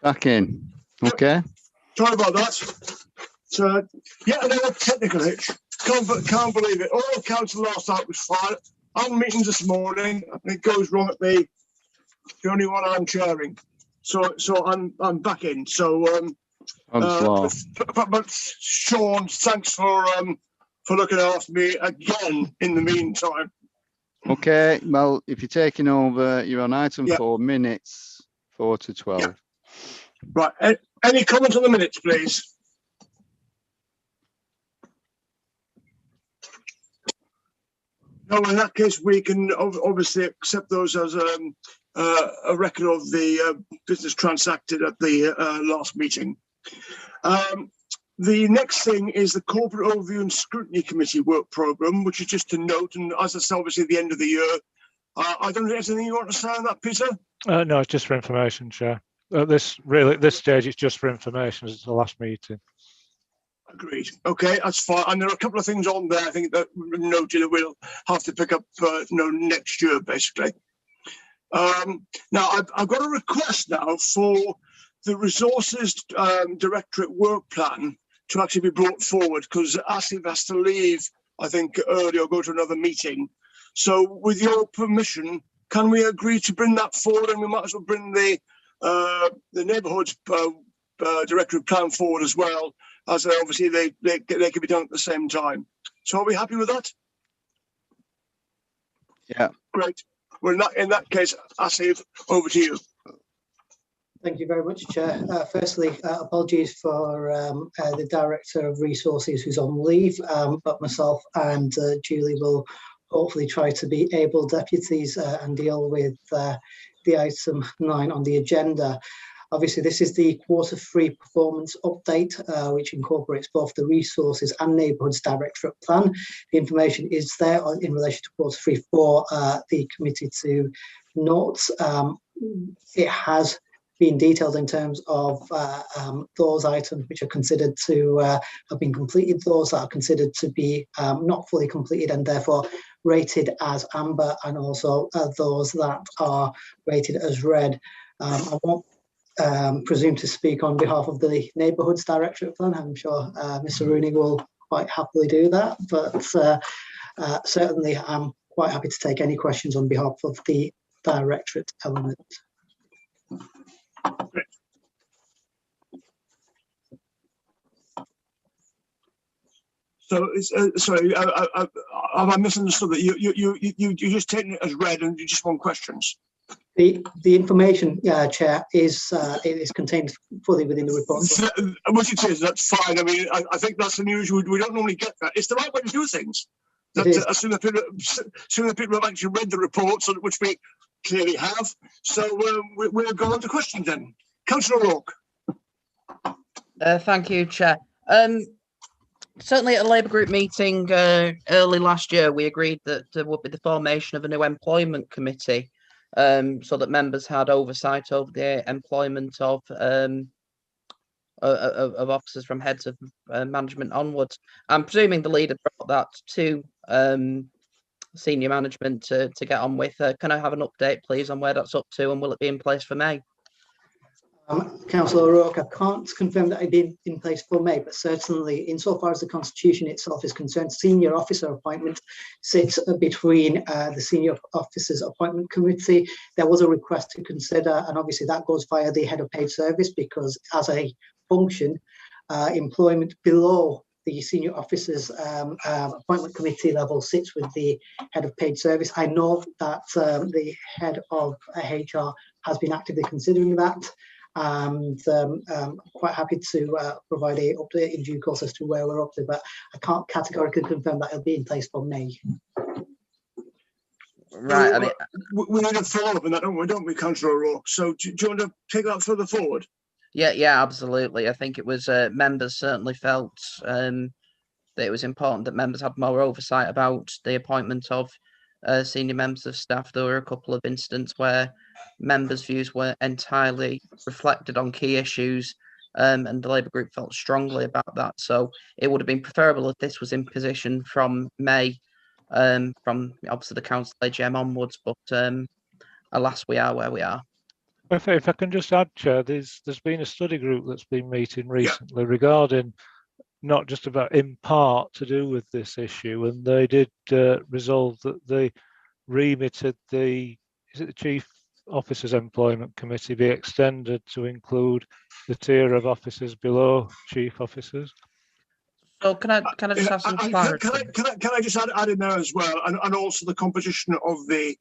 Back in. Okay. Sorry about that. So, yeah, another technical hitch. Can't believe it. All council last night was fine. On meetings this morning, it goes wrong at the only one I'm chairing. So I'm back in. So but Sean, thanks for looking after me again in the meantime. Okay. Well, if you're taking over, you're on item 4 minutes, 4 to 12. Yeah. Right. Any comments on the minutes, please? No, in that case, we can obviously accept those as a record of the business transacted at the last meeting. The next thing is the Corporate Overview and Scrutiny Committee work programme, which is just to note, and as I said, obviously at the end of the year. I don't know if there's anything you want to say on that, Peter? No, it's just for information, Chair. At this stage, it's just for information, as it's the last meeting. Agreed. Okay, that's fine. And there are a couple of things on there, I think, that noted that we'll have to pick up next year, basically. Now, I've got a request now for the Resources Directorate work plan to actually be brought forward, because Asif has to leave, I think, early or go to another meeting. So with your permission, can we agree to bring that forward, and we might as well bring the Neighbourhoods Directorate plan forward as well, as obviously they can be done at the same time. So are we happy with that? Yeah. Great. Well, in that case, Asif, over to you. Thank you very much, Chair. Firstly, apologies for the Director of Resources who's on leave, but myself and Julie will hopefully try to be able deputies and deal with the item 9 on the agenda. Obviously, this is the Q3 performance update, which incorporates both the Resources and Neighbourhoods Directorate plan. The information is there in relation to Q3 for the committee to note. It has been detailed in terms of those items which are considered to have been completed, those that are considered to be not fully completed and therefore rated as amber, and also those that are rated as red. I won't presume to speak on behalf of the Neighbourhoods Directorate plan. I'm sure Mr. Rooney will quite happily do that, but certainly I'm quite happy to take any questions on behalf of the Directorate element. So, sorry, have I misunderstood that you just taken it as read and you just want questions? The information, Chair, is contained fully within the report. What it is, that's fine. I mean, I think that's unusual. We don't normally get that. It's the right way to do things. That as soon as people have actually read the report, so which we clearly have. So we'll go on to questions then. Councillor O'Rourke. Thank you, Chair. Certainly at a Labour Group meeting early last year, we agreed that there would be the formation of a new employment committee, so that members had oversight over the employment of officers from heads of management onwards. I'm presuming the leader brought that to senior management to get on with. Can I have an update, please, on where that's up to, and will it be in place for May? Councillor O'Rourke, I can't confirm that it'd be in place for May, but certainly insofar as the Constitution itself is concerned, senior officer appointment sits between the Senior Officers Appointment Committee. There was a request to consider, and obviously that goes via the Head of Paid Service, because as a function, employment below the Senior Officers Appointment Committee level sits with the Head of Paid Service. I know that the Head of HR has been actively considering that, and I'm quite happy to provide an update in due course as to where we're up to, but I can't categorically confirm that it'll be in place for May. Right. I mean, we need a follow-up on that, don't we, Councillor O'Rourke? So do you want to take that further forward? Yeah, absolutely. I think it was members certainly felt that it was important that members had more oversight about the appointment of senior members of staff. There were a couple of instances where members' views were entirely reflected on key issues, and the Labour Group felt strongly about that. So it would have been preferable if this was in position from May, from obviously the council AGM onwards, but alas, we are where we are. If I can just add, Chair, there's been a study group that's been meeting recently regarding not just about in part to do with this issue, and they did resolve that the remit of the Chief Officers Employment Committee be extended to include the tier of officers below chief officers. So can I just have some clarity? Can I just add in there as well, and also the composition of the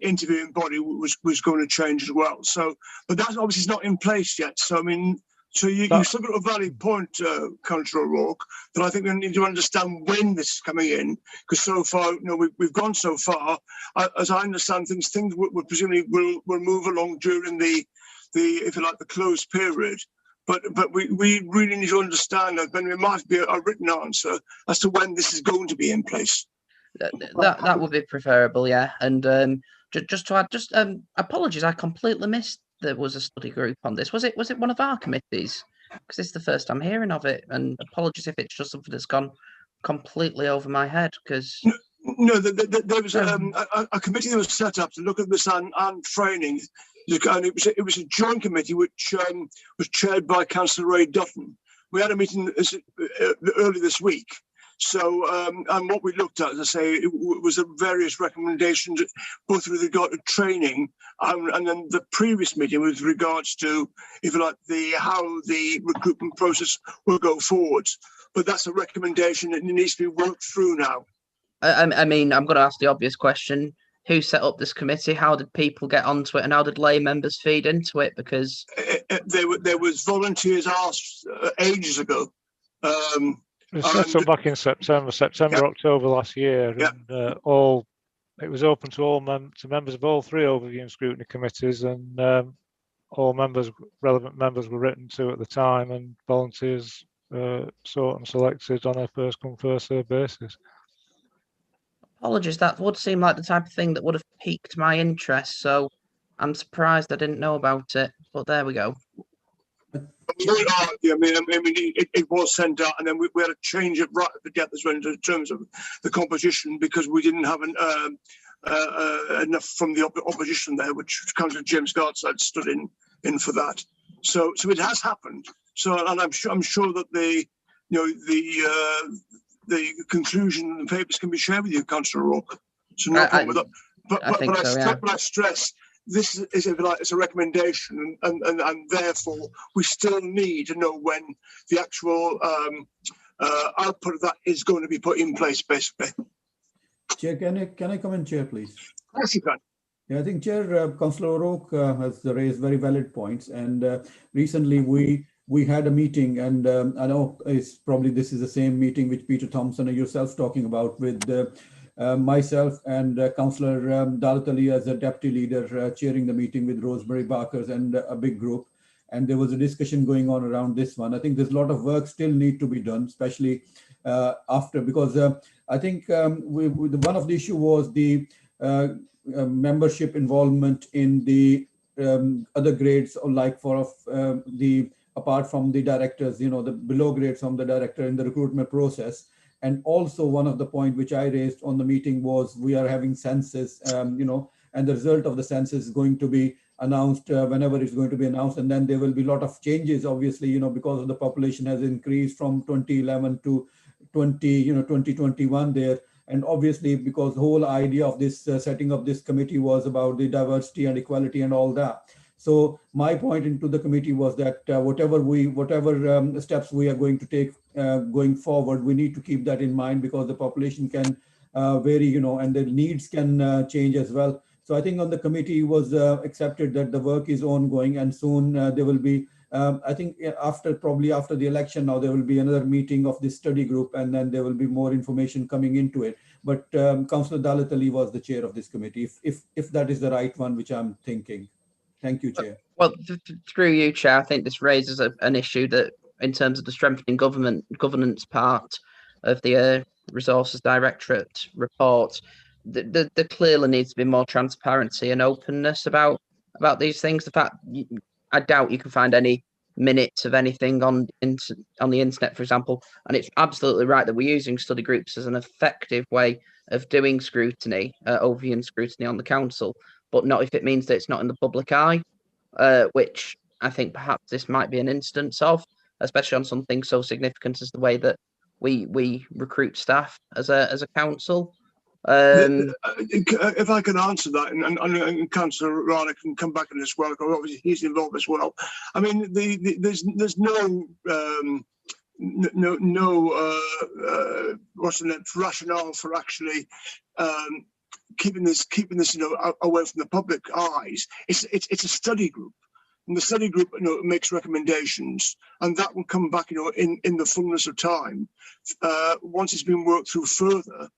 interviewing body was going to change as well. So, but that obviously is not in place yet. So I mean, so you still got a valid point, Councillor O'Rourke, that I think we need to understand when this is coming in, because so far, you know, we've gone so far. As I understand things will presumably will move along during the if you like the closed period. But we really need to understand that there might be a written answer as to when this is going to be in place. That would be preferable, yeah. And just to add, apologies, I completely missed there was a study group on this. Was it one of our committees? Because this is the first I'm hearing of it. And apologies if it's just something that's gone completely over my head. Because no, there was a committee that was set up to look at this and training. And it was a joint committee which was chaired by Councillor Ray Dutton. We had a meeting early this week. So, and what we looked at, as I say, it was the various recommendations, both with regard to training and then the previous meeting with regards to, if you like, how the recruitment process will go forward. But that's a recommendation that needs to be worked through now. I mean, I'm going to ask the obvious question. Who set up this committee? How did people get onto it, and how did lay members feed into it? Because there was volunteers asked ages ago. It was set up back in September, October last year, and it was open to all members of all three overview and scrutiny committees, and all relevant members were written to at the time, and volunteers sought and selected on a first come first served basis. Apologies, that would seem like the type of thing that would have piqued my interest, so I'm surprised I didn't know about it, but there we go. I mean, it was sent out, and then we had to change it right at the depth as well in terms of the composition, because we didn't have enough from the opposition there, which Councillor James Gartside stood in for that. So it has happened. So, and I'm sure that the conclusion and the papers can be shared with you, Councillor O'Rourke. So no problem with that. But I stress this is it's a recommendation, and therefore we still need to know when the actual output of that is going to be put in place, basically. Chair, can I come in, Chair, please? Yes, you can. Yeah, I think Chair Councillor O'Rourke has raised very valid points, and recently we had a meeting, and I know this is the same meeting which Peter Thompson and yourself talking about with myself and Councillor Dalit Ali as a deputy leader chairing the meeting with Rosemary Barkers and a big group. And there was a discussion going on around this one. I think there's a lot of work still need to be done, especially after, because I think one of the issue was the membership involvement in the other grades, or like for apart from the directors, the below grades from the director in the recruitment process. And also one of the point which I raised on the meeting was we are having census, and the result of the census is going to be announced whenever it's going to be announced. And then there will be a lot of changes, obviously, because of the population has increased from 2011 to 2021 there. And obviously, because the whole idea of this setting up this committee was about the diversity and equality and all that. So my point into the committee was that whatever steps we are going to take going forward, we need to keep that in mind, because the population can vary, and the needs can change as well. So I think on the committee was accepted that the work is ongoing, and soon there will be, I think probably after the election now, there will be another meeting of this study group, and then there will be more information coming into it. But Councillor Dalit Ali was the chair of this committee, if that is the right one, which I'm thinking. Thank you, Chair. Well, through you, Chair, I think this raises an issue that, in terms of the strengthening governance part of the Resources Directorate report, there clearly needs to be more transparency and openness about these things. The fact, I doubt you can find any minutes of anything on the internet, for example, and it's absolutely right that we're using study groups as an effective way of doing scrutiny, overview and scrutiny on the council. but not if it means that it's not in the public eye, which I think perhaps this might be an instance of, especially on something so significant as the way that we recruit staff as a council. If I can answer that, and Councillor Rana can come back in as well, because obviously he's involved as well. I mean, there's no what's the name, rationale for actually keeping this away from the public eyes. It's a study group. And the study group, makes recommendations, and that will come back, in the fullness of time, once it's been worked through further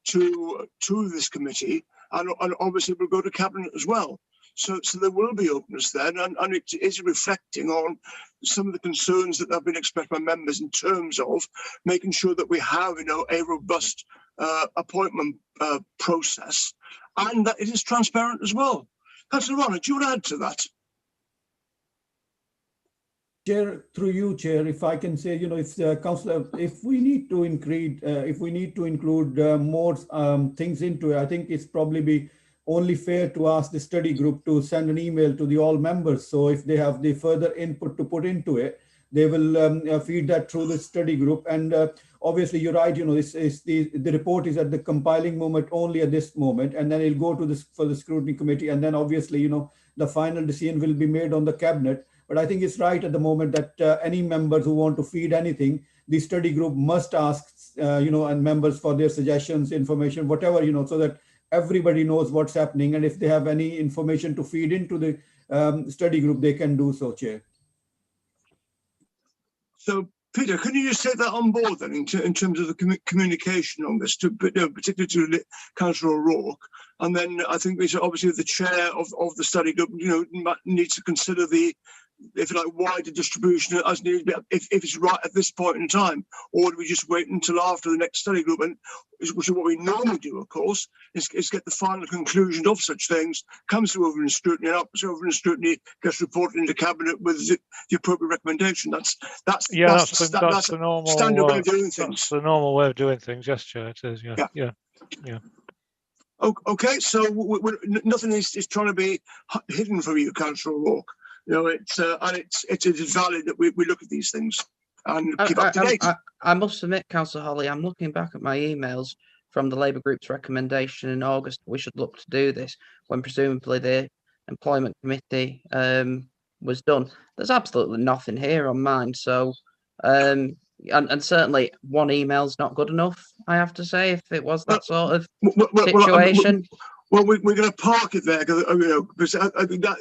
to this committee, and obviously we'll go to cabinet as well. So there will be openness then, and it is reflecting on some of the concerns that have been expressed by members in terms of making sure that we have, a robust appointment process, and that it is transparent as well. Councillor Rana, do you want to add to that? Chair, through you, Chair, if I can say, if Councillor, if we need to include more things into it, I think it's probably be only fair to ask the study group to send an email to the all members. So if they have the further input to put into it, they will feed that through the study group. And obviously, you're right. This is the report is at the compiling moment only at this moment, and then it'll go to for the scrutiny committee, and then obviously, the final decision will be made on the cabinet. But I think it's right at the moment that any members who want to feed anything, the study group must ask, and members for their suggestions, information, whatever, so that everybody knows what's happening. And if they have any information to feed into the study group, they can do so, Chair. So, Peter, can you just take that on board then in terms of the communication on this, particularly to Councillor O'Rourke? And then I think obviously the chair of the study group, needs to consider the, if you like, wider distribution as needed, if it's right at this point in time, or do we just wait until after the next study group? And which is what we normally do, of course, is get the final conclusion of such things, comes over in scrutiny, and up over in scrutiny, gets reported into cabinet with the appropriate recommendation. That's the normal standard way of doing things. That's the normal way of doing things. Yes, Chair, it is. Yeah. Okay, so nothing is trying to be hidden from you, Councillor O'Rourke. It's valid that we look at these things and keep up to date. I must admit, Councillor Holly, I'm looking back at my emails from the Labour Group's recommendation in August. We should look to do this when presumably the employment committee was done. There's absolutely nothing here on mine. So, and certainly one email's not good enough, I have to say, if it was that sort of situation. Well, we're going to park it there because I think that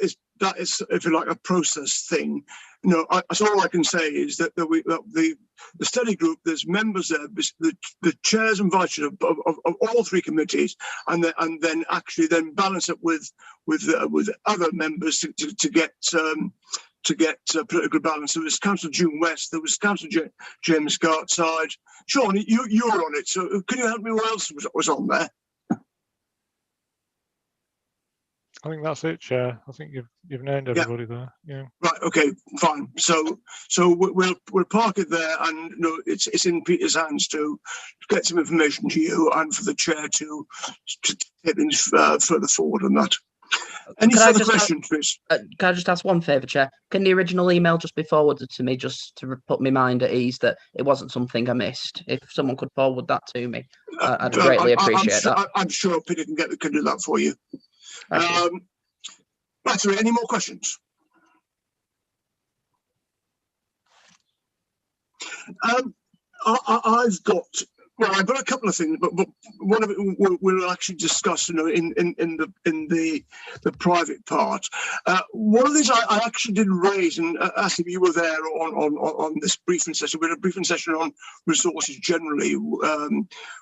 is, if you like, a process thing. That's all I can say is that the study group, there's members there, the chairs and vice chairs of all three committees, and then actually balance it with other members to get political balance. There was Councillor June West, there was Councillor James Gartside. Sean, you were on it, so can you help me? Who else was on there? I think that's it, Chair. I think you've named everybody there. Yeah. Right. Okay. Fine. So we'll park it there, and it's in Peter's hands to get some information to you and for the chair to take things further forward on that. Any further questions, please? Can I just ask one favour, Chair? Can the original email just be forwarded to me, just to put my mind at ease that it wasn't something I missed? If someone could forward that to me, I'd greatly appreciate that. I'm sure Peter can do that for you. Right, so any more questions? I've got a couple of things, but one of it we'll actually discuss, in the private part. One of these I actually did raise, and ask if you were there on this briefing session. We had a briefing session on resources generally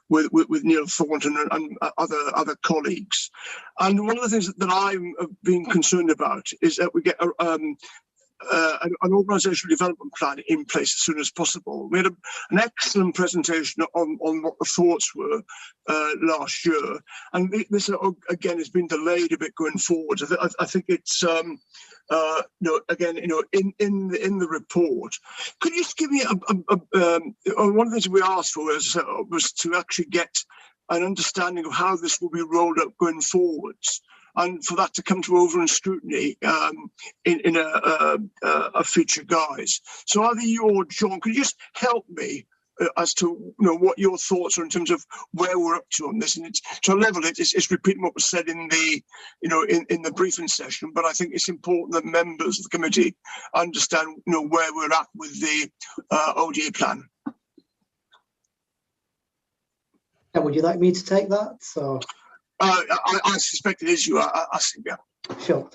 with Neil Thornton and other colleagues. And one of the things that I'm being concerned about is that we get an organisational development plan in place as soon as possible. We had an excellent presentation on what the thoughts were last year, and this again has been delayed a bit going forward. I think it's again, in the report. Could you just give me one of the things we asked for was to actually get an understanding of how this will be rolled up going forwards. and for that to come to over and scrutiny in a future guise. So either you or John, could you just help me as to what your thoughts are in terms of where we're up to on this? And it's to a level it's repeating what was said in the in the briefing session, but I think it's important that members of the committee understand where we're at with the ODA plan. And would you like me to take that? So I suspect it is you. I think, yeah. Sure.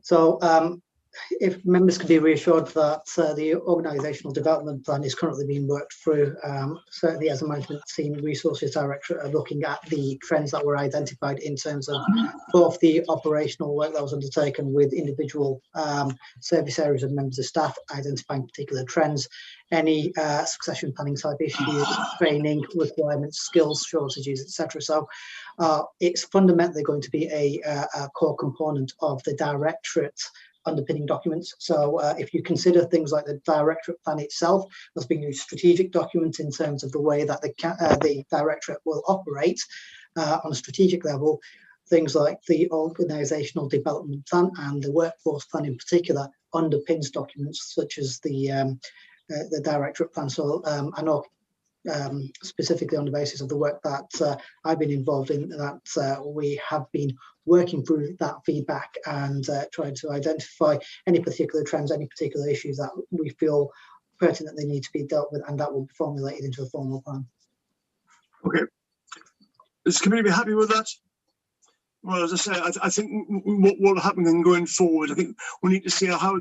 So if members can be reassured that the organisational development plan is currently being worked through, certainly as a management team, resources director are looking at the trends that were identified in terms of both the operational work that was undertaken with individual service areas and members of staff, identifying particular trends, any succession planning type issues, training requirements, skills shortages, etc. So it's fundamentally going to be a core component of the directorate underpinning documents. So if you consider things like the directorate plan itself as being a strategic document in terms of the way that the directorate will operate on a strategic level, things like the organisational development plan and the workforce plan in particular underpins documents such as the directorate plan. So I know specifically on the basis of the work that I've been involved in, that we have been working through that feedback and trying to identify any particular trends, any particular issues that we feel pertinently need to be dealt with, and that will be formulated into a formal plan. Okay. Is the committee happy with that? Well, as I say, I think what will happen then going forward, I think we need to see how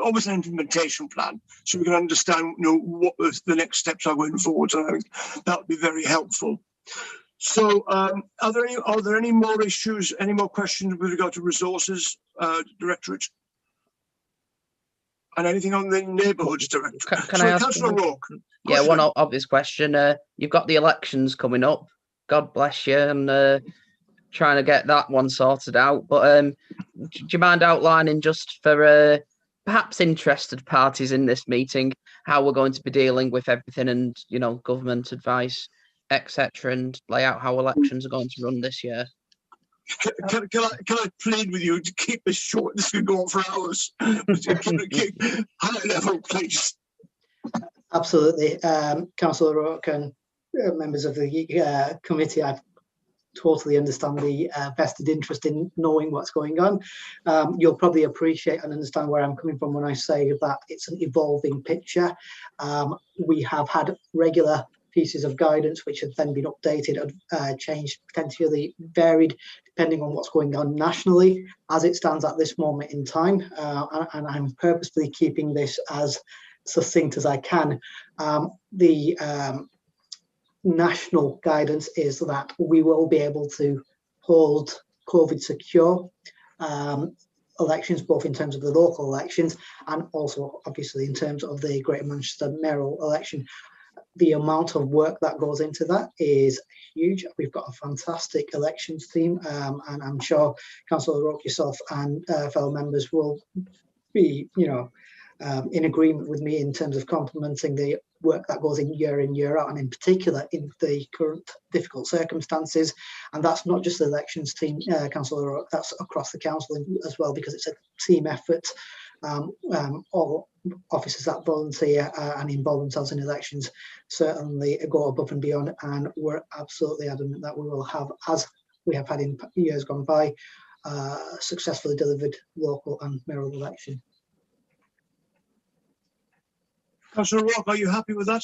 obviously an implementation plan, so we can understand, what the next steps are going forward. And I think that would be very helpful. So, are there any more issues, any more questions with regard to resources, Directorate? And anything on the neighbourhoods Directorate? Can I ask? Councillor Rourke. Yeah, one obvious question. You've got the elections coming up. God bless you, and trying to get that one sorted out. But do you mind outlining, just for perhaps interested parties in this meeting, how we're going to be dealing with everything, and government advice, etc., and lay out how elections are going to run this year? Can I plead with you to keep this short? This could go on for hours. Keep high level, please. Absolutely. Councillor Rourke and members of the committee, I totally understand the vested interest in knowing what's going on. You'll probably appreciate and understand where I'm coming from when I say that it's an evolving picture. We have had regular pieces of guidance which have then been updated and changed, potentially varied, depending on what's going on nationally as it stands at this moment in time. And I'm purposefully keeping this as succinct as I can. The national guidance is that we will be able to hold COVID secure elections, both in terms of the local elections and also obviously in terms of the Greater Manchester mayoral election. The amount of work that goes into that is huge. We've got a fantastic elections team, and I'm sure Councillor Rourke, yourself and fellow members will be, in agreement with me in terms of complementing the work that goes in, year out, and in particular in the current difficult circumstances. And that's not just the elections team, Councillor Rourke, that's across the council as well, because it's a team effort. All officers that volunteer and involve themselves in elections certainly go above and beyond, and we're absolutely adamant that we will have, as we have had in years gone by, successfully delivered local and mayoral election. Councillor Rourke, are you happy with that?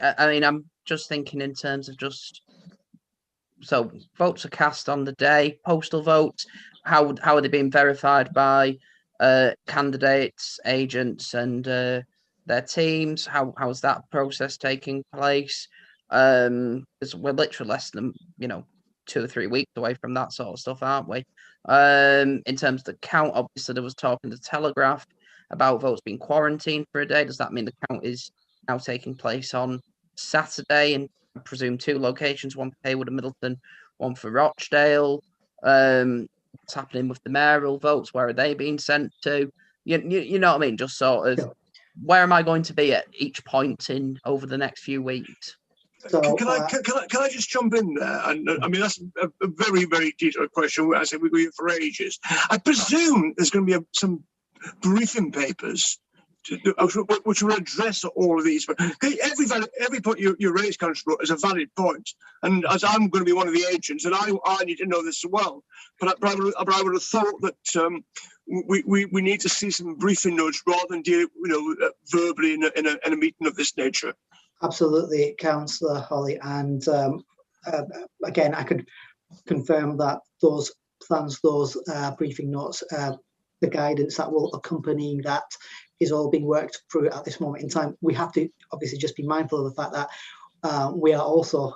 I mean, I'm just thinking in terms of so votes are cast on the day, postal votes, how are they being verified by candidates, agents, and their teams? How's that process taking place? Because we're literally less than 2 or 3 weeks away from that sort of stuff, aren't we? In terms of the count, obviously there was talk in the Telegraph about votes being quarantined for a day. Does that mean the count is now taking place on Saturday, and I presume 2 locations, one for Haywood and Middleton, one for Rochdale? What's happening with the mayoral votes? Where are they being sent to? You know what I mean? Just sort of, where am I going to be at each point in over the next few weeks? So, Can I just jump in there? And I mean, that's a very, very detailed question. I said we've been for ages. I presume there's going to be some briefing papers which will address all of these. But every point you raise, Councillor, is a valid point. And as I'm going to be one of the agents, and I need to know this as well. But I would have thought that we need to see some briefing notes rather than deal, verbally in a meeting of this nature. absolutely, Councillor Holly. And again, I could confirm that those plans, those briefing notes, the guidance that will accompany that is all being worked through at this moment in time. We have to obviously just be mindful of the fact that we are also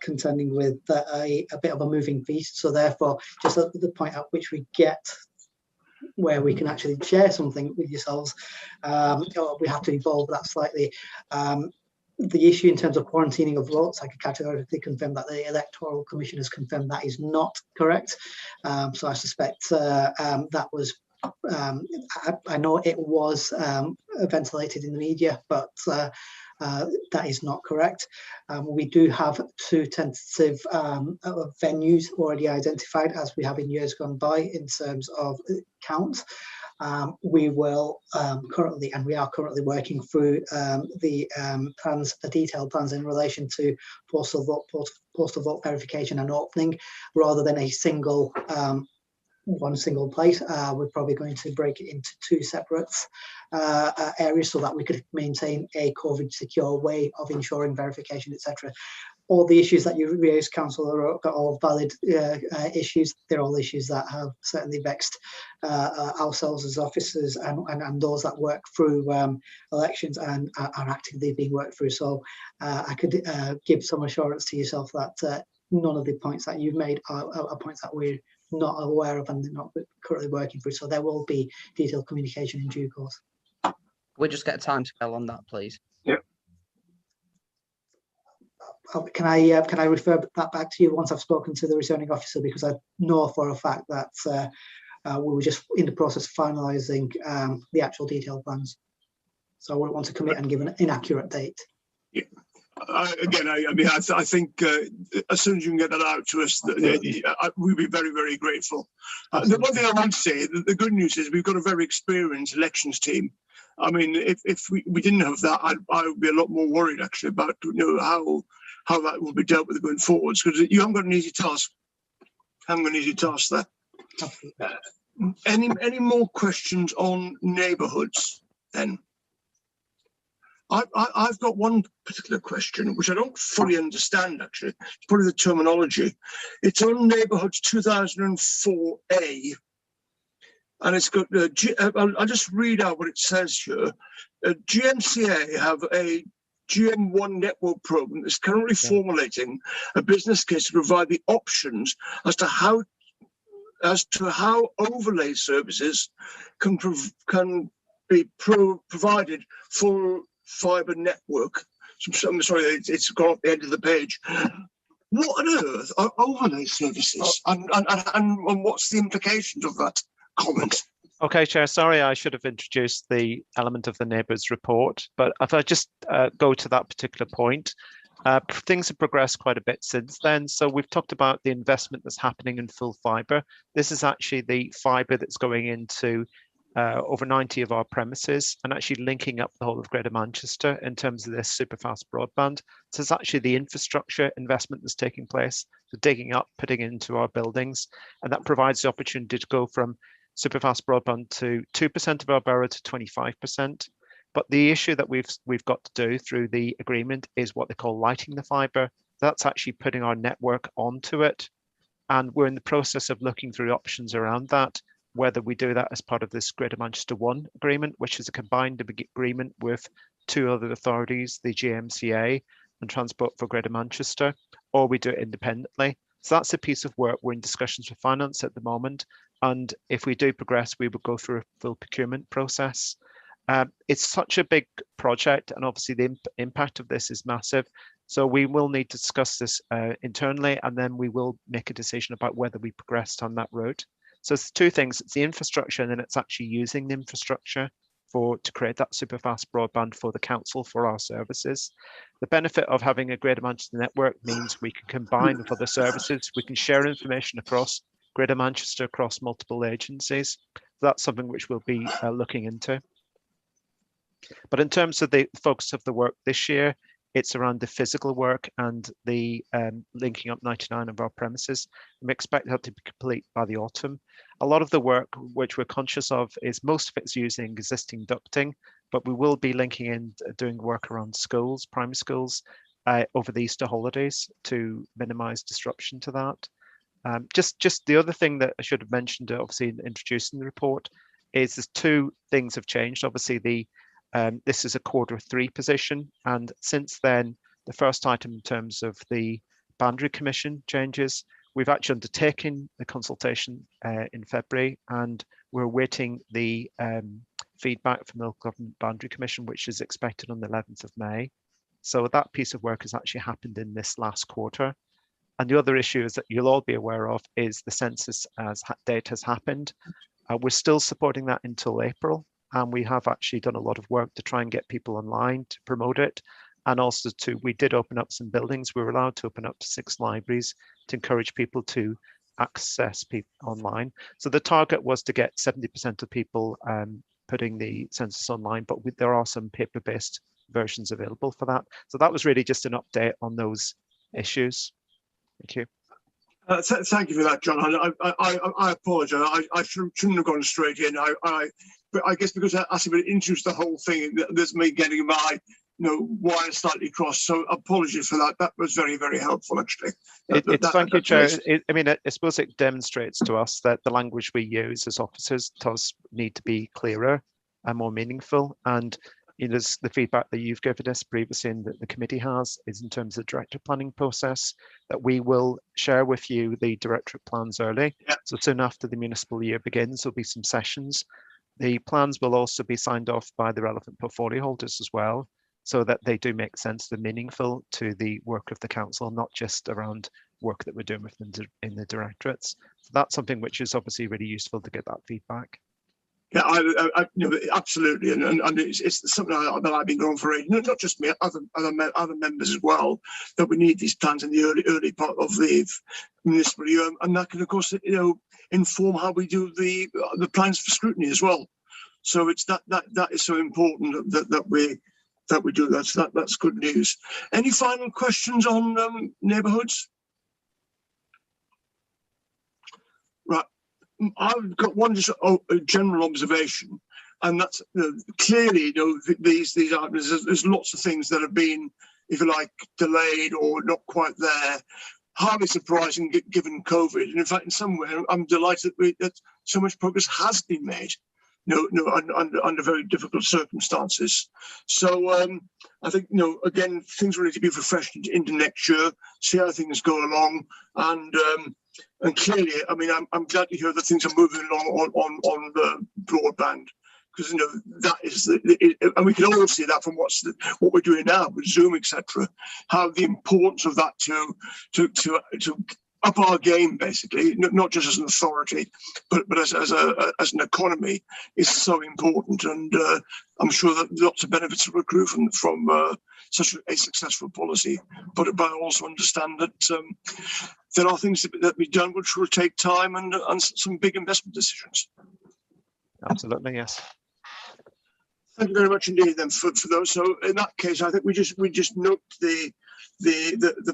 contending with a bit of a moving feast. So therefore, just at the point at which we get where we can actually share something with yourselves, we have to evolve that slightly. The issue in terms of quarantining of votes, I can categorically confirm that the Electoral Commission has confirmed that is not correct. So I suspect that was, I know it was ventilated in the media, but that is not correct. We do have 2 tentative venues already identified, as we have in years gone by, in terms of count. We will currently, and we are currently working through the plans, the detailed plans in relation to postal vote verification and opening, rather than a single one single place. We're probably going to break it into 2 separate areas so that we could maintain a COVID secure way of ensuring verification, etc. All the issues that you raised, Councillor, are all valid issues. They're all issues that have certainly vexed ourselves as officers and those that work through elections and are actively being worked through. So I could give some assurance to yourself that none of the points that you've made are points that we're not aware of and not currently working through. So there will be detailed communication in due course. We just get a timescale on that, please. Yeah. Can I refer that back to you once I've spoken to the returning officer, because I know for a fact that we were just in the process of finalising the actual detailed plans. So I wouldn't want to commit and give an inaccurate date. Yeah. I think as soon as you can get that out to us, we'll be very, very grateful. The one thing I want to say, the good news is we've got a very experienced elections team. I mean, if we didn't have that, I would be a lot more worried actually about how that will be dealt with going forwards, because you haven't got an easy task. There. Any more questions on neighbourhoods then? I've got one particular question, which I don't fully understand, actually. It's probably the terminology. It's on Neighbourhoods 2004A. And it's got, I'll just read out what it says here. GMCA have a GM1 network program that's currently formulating a business case to provide the options as to how overlay services can be provided for fibre network. I'm sorry, it's gone off the end of the page. What on earth are overlay services, and what's the implications of that comment? Okay, Chair, sorry, I should have introduced the element of the neighbours report, but if I just go to that particular point, things have progressed quite a bit since then. So we've talked about the investment that's happening in full fibre. This is actually the fibre that's going into over 90 of our premises and actually linking up the whole of Greater Manchester in terms of this super fast broadband. So it's actually the infrastructure investment that's taking place, the digging up, putting into our buildings, and that provides the opportunity to go from super fast broadband to 2% of our borough to 25%. But the issue that we've got to do through the agreement is what they call lighting the fibre. That's actually putting our network onto it. And we're in the process of looking through options around that, whether we do that as part of this Greater Manchester 1 agreement, which is a combined agreement with 2 other authorities, the GMCA and Transport for Greater Manchester, or we do it independently. So that's a piece of work. We're in discussions with finance at the moment. And if we do progress, we will go through a full procurement process. It's such a big project, and obviously the impact of this is massive. So we will need to discuss this internally, and then we will make a decision about whether we progressed on that route. So it's 2 things. It's the infrastructure, and then it's actually using the infrastructure. to create that super fast broadband for the council for our services. The benefit of having a Greater Manchester network means we can combine with other services. We can share information across Greater Manchester, across multiple agencies. So that's something which we'll be looking into. But in terms of the focus of the work this year, it's around the physical work and the linking up 99 of our premises. We expect that to be complete by the autumn. A lot of the work which we're conscious of is most of it's using existing ducting, but we will be linking in doing work around schools, primary schools, over the Easter holidays to minimize disruption to that. Just the other thing that I should have mentioned, obviously in introducing the report, is there's two things have changed. Obviously, this is a Q3 position, and since then, the first item in terms of the boundary commission changes, we've actually undertaken the consultation in February, and we're awaiting the feedback from the Local Government Boundary Commission, which is expected on the 11th of May. So that piece of work has actually happened in this last quarter. And the other issue is that you'll all be aware of is the census as date has happened. We're still supporting that until April. And we have actually done a lot of work to try and get people online to promote it. And also we did open up some buildings. We were allowed to open up to 6 libraries to encourage people to access people online. So the target was to get 70% of people putting the census online, but there are some paper-based versions available for that. So that was really just an update on those issues. Thank you. Thank you for that, John. I apologise. I shouldn't have gone straight in. But I guess because I asked him to introduce the whole thing, there's me getting my wire slightly crossed. So apologies for that. That was very, very helpful, actually. Thank you, Chair. I mean, I suppose it demonstrates to us that the language we use as officers does need to be clearer and more meaningful. And the feedback that you've given us previously and that the committee has is in terms of the directorate planning process, that we will share with you the directorate plans early. Yeah. So soon after the municipal year begins, there'll be some sessions. The plans will also be signed off by the relevant portfolio holders as well, so that they do make sense, they're meaningful to the work of the council, not just around work that we're doing with them in the directorates. So that's something which is obviously really useful to get that feedback. Yeah, absolutely, and it's something that I've been going for ages. Not just me, other members as well. That we need these plans in the early part of the municipal year, and that can, of course, inform how we do the plans for scrutiny as well. So it's that is so important that we do that. So that's good news. Any final questions on neighbourhoods? Right. I've got one just general observation, and that's clearly, these items. There's lots of things that have been, if you like, delayed or not quite there. Hardly surprising given COVID, and in fact, in some way, I'm delighted that so much progress has been made. Under very difficult circumstances. So I think again, things will need to be refreshed into next year. See how things go along, and clearly, I mean, I'm glad to hear that things are moving along on the broadband, because that is and we can all see that from what we're doing now with Zoom, etc. How the importance of that to up our game, basically, not just as an authority, but as an economy, is so important, and I'm sure that lots of benefits will accrue from such a successful policy. But I also understand that there are things that be done which will take time and some big investment decisions. Absolutely, yes. Thank you very much indeed, then, for those. So in that case, I think we just note the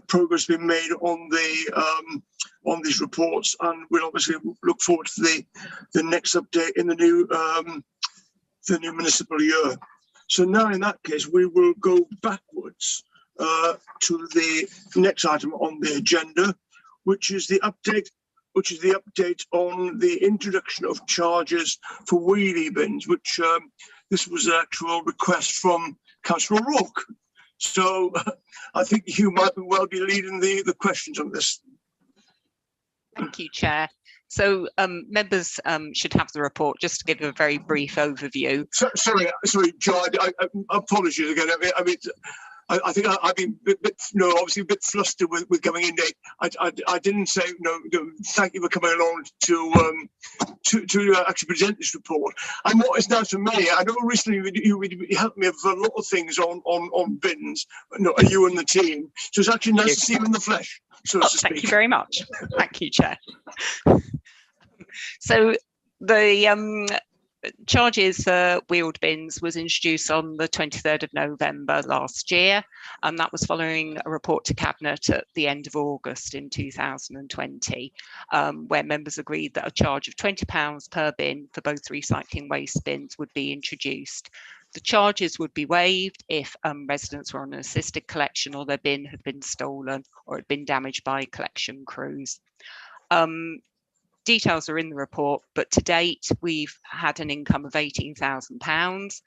progress being made on these reports, and we'll obviously look forward to the next update in the new municipal year. So now, in that case, we will go backwards to the next item on the agenda, which is the update on the introduction of charges for wheelie bins, which this was an actual request from Councillor O'Rourke. So I think you might well be leading the questions on this. Thank you, Chair. So members should have the report. Just to give a very brief overview. Sorry, Joe. Apologies again. I mean, I think I've been obviously a bit flustered with going in there. I didn't say thank you for coming along to actually present this report. And what is now to me, I know recently you helped me with a lot of things on bins, you and the team. So it's actually nice to see you in the flesh, so to speak. Thank you very much. Thank you, Chair. So the charges for wheeled bins was introduced on the 23rd of November last year, and that was following a report to Cabinet at the end of August in 2020, where members agreed that a charge of £20 per bin for both recycling waste bins would be introduced. The charges would be waived if residents were on an assisted collection or their bin had been stolen or had been damaged by collection crews. Details are in the report, but to date, we've had an income of £18,000.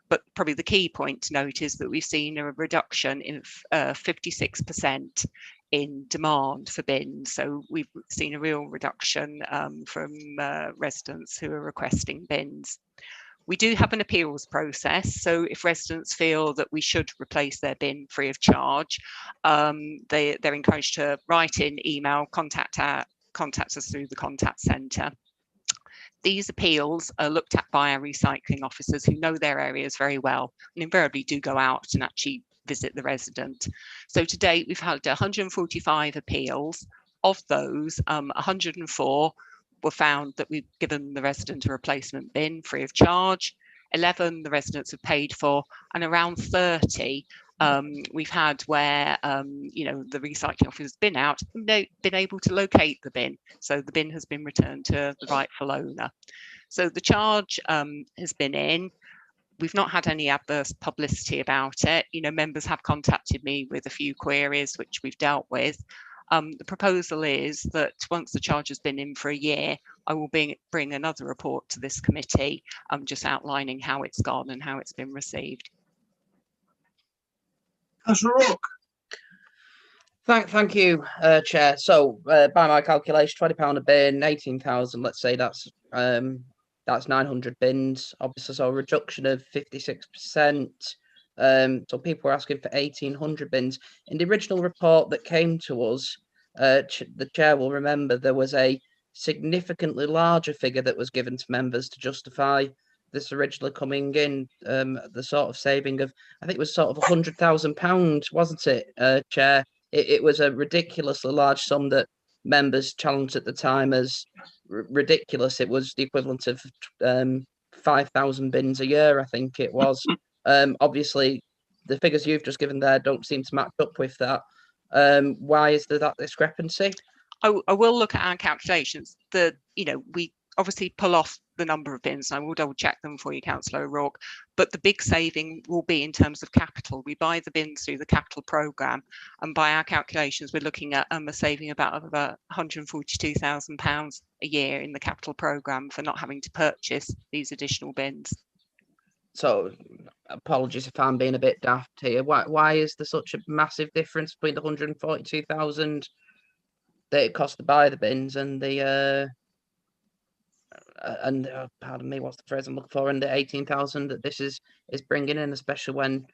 But probably the key point to note is that we've seen a reduction in 56% in demand for bins. So we've seen a real reduction from residents who are requesting bins. We do have an appeals process, so if residents feel that we should replace their bin free of charge, they're encouraged to write in, email, contact us through the contact centre. These appeals are looked at by our recycling officers who know their areas very well and invariably do go out and actually visit the resident. So to date, we've had 145 appeals. Of those, 104 were found that we've given the resident a replacement bin free of charge. 11 the residents have paid for, and around 30 we've had where the recycling officer has been out and been able to locate the bin, so the bin has been returned to the rightful owner. So the charge has been in. We've not had any adverse publicity about it. Members have contacted me with a few queries which we've dealt with. The proposal is that once the charge has been in for a year, I will bring another report to this committee, just outlining how it's gone and how it's been received. Councillor Rock. Thank you, Chair. So by my calculation, £20 a bin, 18,000. Let's say that's 900 bins. Obviously, so a reduction of 56%. So people were asking for 1,800 bins. In the original report that came to us, the Chair will remember there was a significantly larger figure that was given to members to justify this originally coming in, the sort of saving of, I think it was sort of £100,000, wasn't it, Chair? It was a ridiculously large sum that members challenged at the time as ridiculous. It was the equivalent of 5,000 bins a year, I think it was. Obviously, the figures you've just given there don't seem to match up with that. Why is there that discrepancy? I will look at our calculations. We obviously pull off the number of bins. I will double check them for you, Councillor O'Rourke. But the big saving will be in terms of capital. We buy the bins through the capital programme, and by our calculations, we're looking at a saving about £142,000 a year in the capital programme for not having to purchase these additional bins. So, apologies if I'm being a bit daft here. Why is there such a massive difference between the 142,000 that it cost to buy the bins and the pardon me, what's the phrase I'm looking for, and the 18,000 that this is bringing in, especially when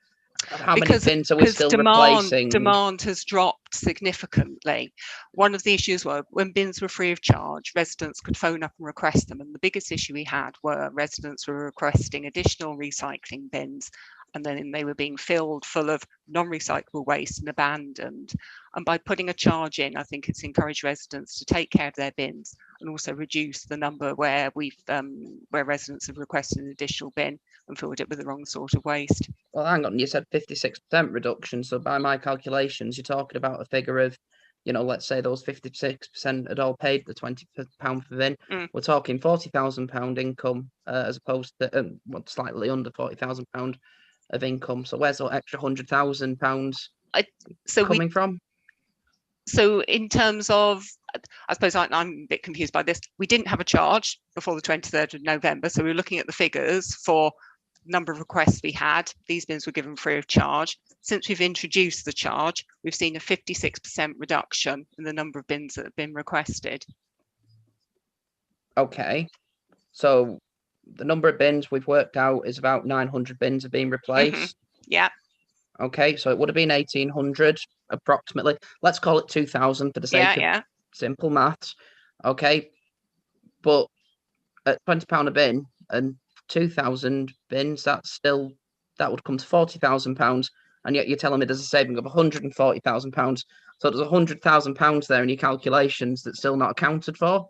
how many bins are we still replacing? Demand has dropped significantly. One of the issues were when bins were free of charge, residents could phone up and request them, and the biggest issue we had were residents were requesting additional recycling bins, and then they were being filled full of non-recyclable waste and abandoned. And by putting a charge in, I think it's encouraged residents to take care of their bins and also reduce the number where where residents have requested an additional bin and filled it with the wrong sort of waste. Well, hang on, you said 56% reduction. So by my calculations, you're talking about a figure of, let's say those 56% had all paid the £20 per bin. We're talking £40,000 income as opposed to slightly under £40,000 of income. So where's that extra £100,000 coming from? So in terms of, I suppose I'm a bit confused by this. We didn't have a charge before the 23rd of November. So we were looking at the figures for number of requests we had. These bins were given free of charge. Since we've introduced the charge, we've seen a 56% reduction in the number of bins that have been requested. Okay. So the number of bins we've worked out is about 900 bins are being replaced. Yeah. Okay, so it would have been 1,800 approximately. Let's call it 2,000 for the sake of simple maths. Okay, but at £20 a bin and 2,000 bins, that would come to £40,000, and yet you're telling me there's a saving of £140,000. So there's £100,000 there in your calculations that's still not accounted for.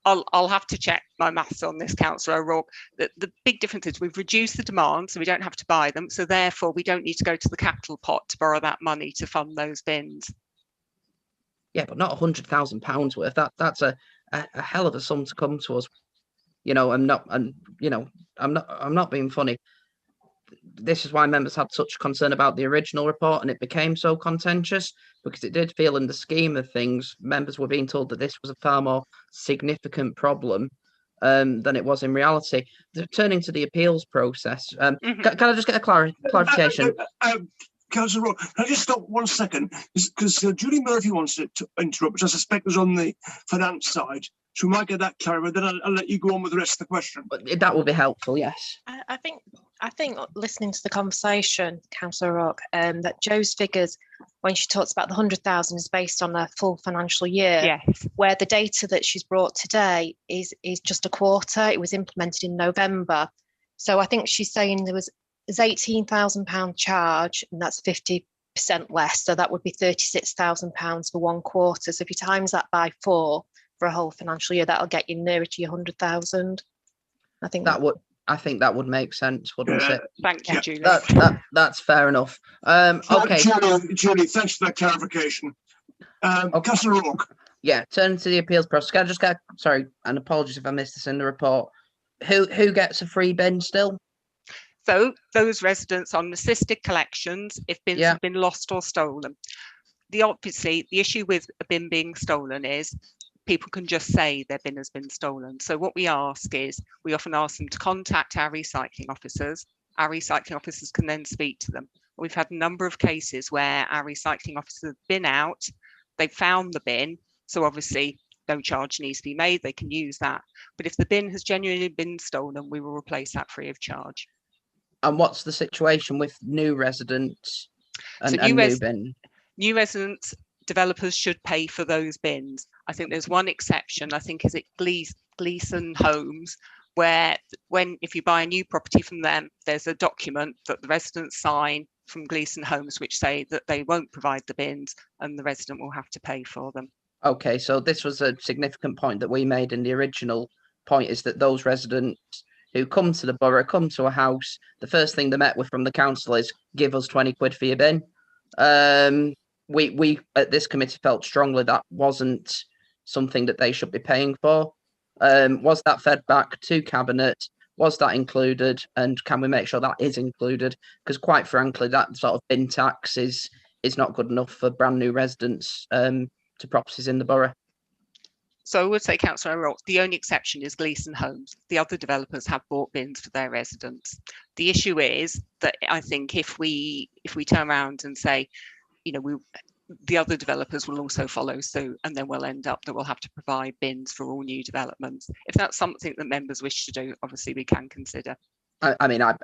I'll have to check my maths on this, Councillor O'Rourke. The big difference is we've reduced the demand, so we don't have to buy them. So therefore, we don't need to go to the capital pot to borrow that money to fund those bins. Yeah, but not £100,000 worth. That's a hell of a sum to come to us. You know, I'm not being funny. This is why members had such concern about the original report, and it became so contentious because it did feel, in the scheme of things, members were being told that this was a far more significant problem than it was in reality. Turning to the appeals process, can I just get a clarification? Councillor Rowe, can I just stop 1 second? Because Julie Murphy wants to interrupt, which I suspect is on the finance side. So we might get that clarified, then I'll let you go on with the rest of the question. That would be helpful, yes. I think listening to the conversation, Councillor Rock, that Jo's figures, when she talks about the 100,000, is based on a full financial year. Yes. Where the data that she's brought today is just a quarter. It was implemented in November. So I think she's saying there's £18,000 charge, and that's 50% less. So that would be £36,000 for 1 quarter. So if you times that by 4 for a whole financial year, that'll get you nearer to your 100,000. I think that would make sense, wouldn't it? Thank you, Julie. That's fair enough. Okay. Julie, thanks for that clarification. Councillor Rourke. Yeah, turning to the appeals process. Can I just get, sorry, and apologies if I missed this in the report. Who gets a free bin still? So those residents on assisted collections, if bins have been lost or stolen. Obviously, the issue with a bin being stolen is people can just say their bin has been stolen. So what we ask is, we often ask them to contact our recycling officers. Our recycling officers can then speak to them. We've had a number of cases where our recycling officers have been out, they've found the bin, so obviously no charge needs to be made, they can use that. But if the bin has genuinely been stolen, we will replace that free of charge. And what's the situation with new residents and new bin? New residents, developers should pay for those bins. I think there's one exception, I think is it Gleeson Homes, where if you buy a new property from them, there's a document that the residents sign from Gleeson Homes which say that they won't provide the bins and the resident will have to pay for them. Okay, so this was a significant point that we made in the original point, is that those residents who come to the borough, come to a house, the first thing they met with from the council is, give us 20 quid for your bin. We at this committee felt strongly that wasn't something that they should be paying for. Was that fed back to Cabinet? Was that included? And can we make sure that is included? Because quite frankly, that sort of bin tax is not good enough for brand new residents to properties in the borough. So I would say, Councillor O'Rourke, the only exception is Gleeson Homes. The other developers have bought bins for their residents. The issue is that I think if we turn around and say, the other developers will also follow suit, and then we'll end up that we'll have to provide bins for all new developments. If that's something that members wish to do, obviously we can consider. I mean, I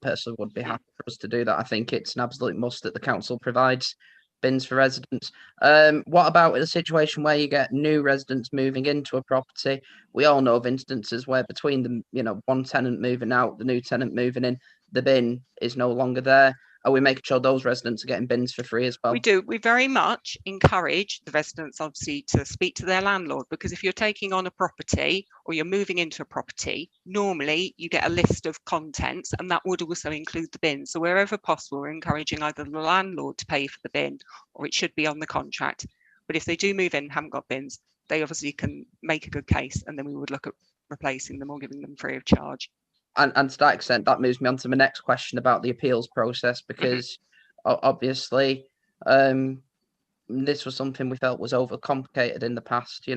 personally would be happy for us to do that. I think it's an absolute must that the council provides bins for residents. What about a situation where you get new residents moving into a property? We all know of instances where between the one tenant moving out, the new tenant moving in, the bin is no longer there. Are we making sure those residents are getting bins for free as well? We do. We very much encourage the residents, obviously, to speak to their landlord, because if you're taking on a property or you're moving into a property, normally you get a list of contents, and that would also include the bin. So wherever possible, we're encouraging either the landlord to pay for the bin, or it should be on the contract. But if they do move in and haven't got bins, they obviously can make a good case, and then we would look at replacing them or giving them free of charge. And to that extent, that moves me on to my next question about the appeals process, because obviously this was something we felt was overcomplicated in the past.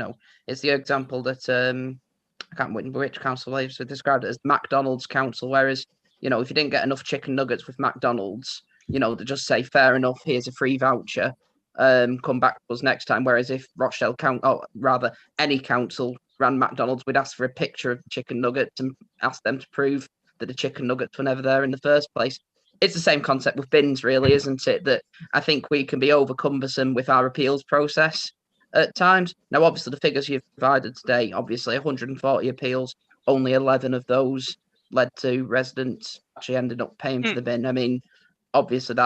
It's the example that I can't remember which council they described it as McDonald's council, whereas if you didn't get enough chicken nuggets with McDonald's, they just say fair enough, here's a free voucher, come back to us next time. Whereas if Rochdale any council ran McDonald's, we'd ask for a picture of the chicken nuggets and ask them to prove that the chicken nuggets were never there in the first place. it's the same concept with bins, really, isn't it? That I think we can be over cumbersome with our appeals process at times. Now, obviously, the figures you've provided today, obviously 140 appeals, only 11 of those led to residents actually ending up paying for the bin. I mean, obviously,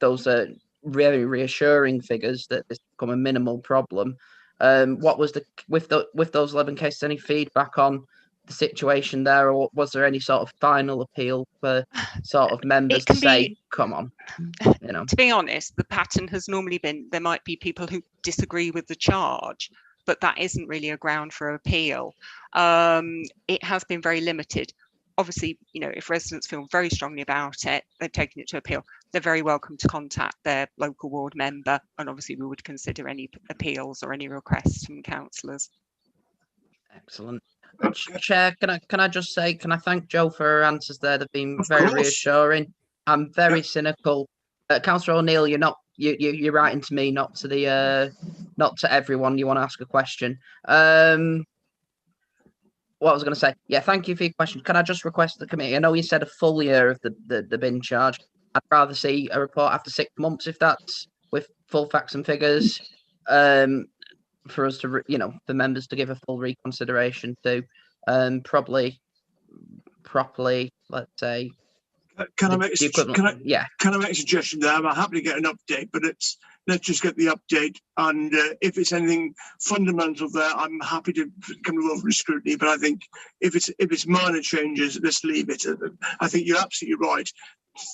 those are very reassuring figures that this become a minimal problem. What was with those 11 cases? Any feedback on the situation there, or was there any sort of final appeal for sort of members to say, come on, you know? To be honest, the pattern has normally been there might be people who disagree with the charge, but that isn't really a ground for appeal. It has been very limited. Obviously, you know, if residents feel very strongly about it, they've taken it to appeal, they're very welcome to contact their local ward member, and obviously we would consider any appeals or any requests from councillors. Excellent. Chair, can I just say, can I thank Jo for her answers there? They've been very reassuring. I'm very cynical. Councillor O'Neill, you're writing to me, not to everyone. You want to ask a question. What I was going to say, yeah, thank you for your question. Can I just request the committee? I know you said a full year of the bin charge. I'd rather see a report after 6 months, if that's with full facts and figures, for us to, the members to give a full reconsideration to, probably properly, let's say. Can I make a suggestion there? I'm happy to get an update, but let's just get the update, and if it's anything fundamental there, I'm happy to come over to scrutiny. But I think if it's minor changes, let's leave it. I think you're absolutely right.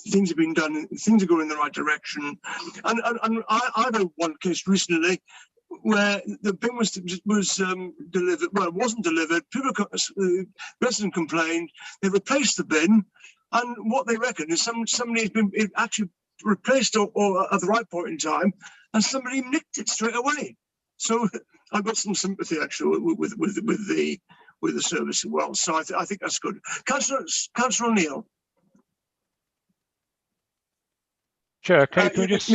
Things have been done. Things are going in the right direction. And I had one case recently where the bin was delivered. Well, it wasn't delivered. Resident complained. They replaced the bin. And what they reckon is somebody has been actually replaced or at the right point in time, and somebody nicked it straight away. So I've got some sympathy actually with the service as well. So I think that's good. Councillor O'Neill. Chair, can we just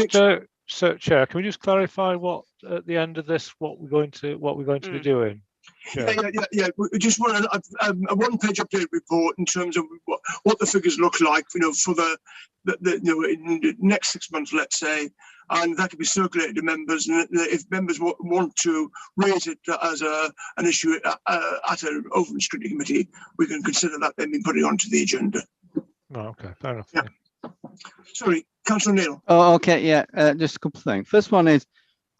Chair, can we just clarify what at the end of this what we're going to be doing? Yeah. We just want a one-page update report in terms of what the figures look like, for the in the next 6 months, let's say, and that can be circulated to members. And if members want to raise it as an issue at an open scrutiny committee, we can consider that then being put it onto the agenda. Oh, okay, fair enough. Yeah. Sorry, Councillor Neil. Oh, okay, yeah. Just a couple of things. First one is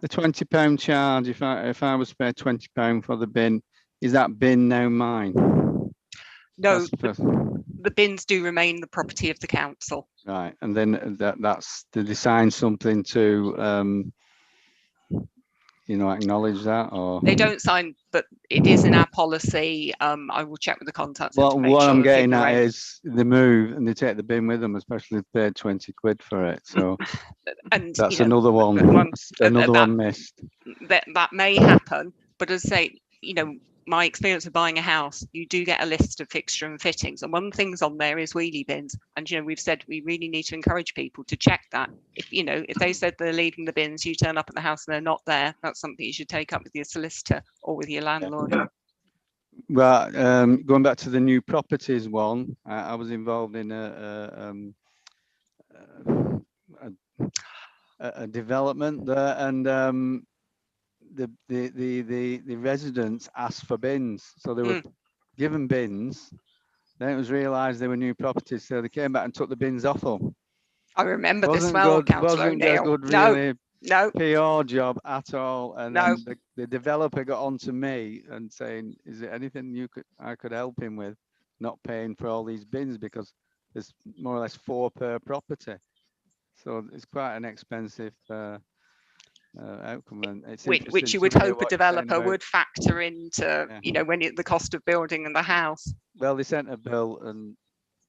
the £20 charge. If I was to pay £20 for the bin, is that bin now mine? No, the bins do remain the property of the council. Right, and then that's to design something to acknowledge that, or they don't sign, but it is in our policy. I will check with the contacts. Well, what I'm getting at is the move, and they take the bin with them, especially if they paid 20 quid for it. So and that's another one. Another one missed. That may happen, but as I say, my experience of buying a house, you do get a list of fixture and fittings, and one of the things on there is wheelie bins. And we've said we really need to encourage people to check that. If they said they're leaving the bins, you turn up at the house and they're not there, that's something you should take up with your solicitor or with your landlord. Yeah. Well, going back to the new properties one, I was involved in a development there, and the residents asked for bins, so they were given bins. Then it was realised they were new properties, so they came back and took the bins off them. I remember this well, Councillor O'Neill. Wasn't a good, really, no PR job at all. And then the developer got on to me and saying, "Is there anything I could help him with, not paying for all these bins, because there's more or less 4 per property, so it's quite an expensive." Outcome, and it's which you would hope a developer would factor into, when the cost of building in the house. Well, they sent a bill, and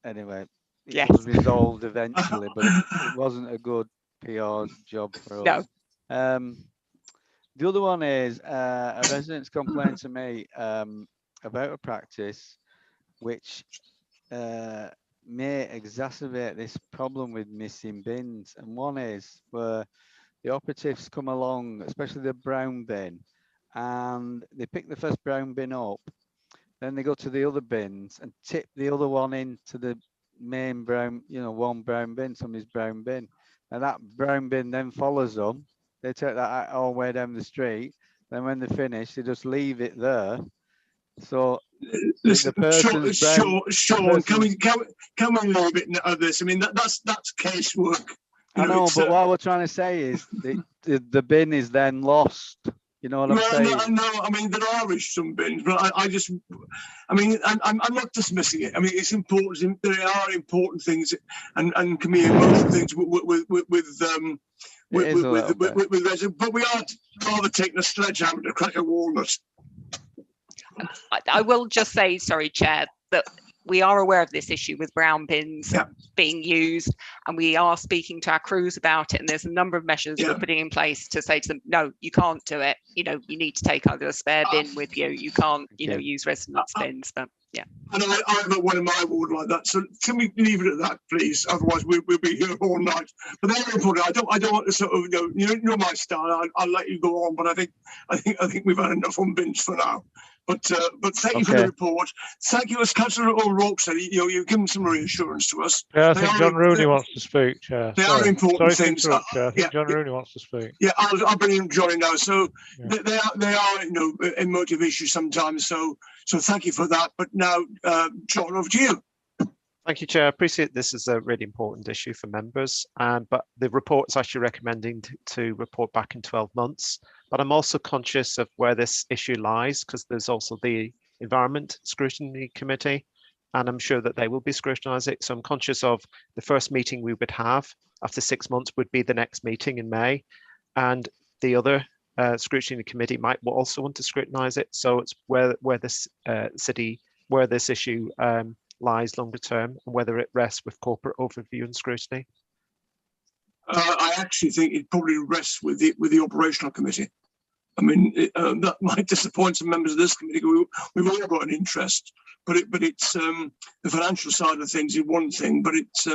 anyway, it was resolved eventually, but it wasn't a good PR job for us. No. The other one is a resident's complained to me about a practice which may exacerbate this problem with missing bins, and one is where the operatives come along, especially the brown bin, and they pick the first brown bin up, then they go to the other bins and tip the other one into the main brown, one brown bin, somebody's brown bin, and that brown bin then follows them. They take that all the way down the street. Then when they finish, they just leave it there. So listen, the person's Sean, can we leave it of this? I mean, that's casework. I know, but what we're trying to say is the bin is then lost. You know what I'm saying? No, I mean, there are some bins, but I'm not dismissing it. I mean, it's important. There are important things and can be emotional things but we aren't rather taking a sledgehammer to crack a walnut. I will just say, sorry, Chair, that we are aware of this issue with brown bins being used, and we are speaking to our crews about it. And there's a number of measures we're putting in place to say to them, no, you can't do it. You need to take either a spare bin with you. You can't, use residence bins. But yeah. And I've got one in my ward like that. So can we leave it at that, please? Otherwise, we'll be here all night. But they're important. I don't want to sort of, you know my style. I'll let you go on, but I think we've had enough on bins for now. But thank you for the report. Thank you, as Councillor O'Rourke said. You've given some reassurance to us. Yeah, I think John Rooney wants to speak, Chair. They are important things. Chair. I think John Rooney wants to speak. Yeah, I'll bring in Johnny now. So they are emotive issues sometimes. So thank you for that. But now, John, over to you. Thank you, Chair. I appreciate this is a really important issue for members, but the report is actually recommending to report back in 12 months. But I'm also conscious of where this issue lies, because there's also the Environment Scrutiny Committee, and I'm sure that they will be scrutinising it. So I'm conscious of the first meeting we would have after 6 months would be the next meeting in May, and the other Scrutiny Committee might also want to scrutinise it. So it's where this where this issue lies longer term, and whether it rests with corporate overview and scrutiny. I actually think it probably rests with the operational committee. I mean, that might disappoint some members of this committee. We've all got an interest, but it's the financial side of things is one thing. But it's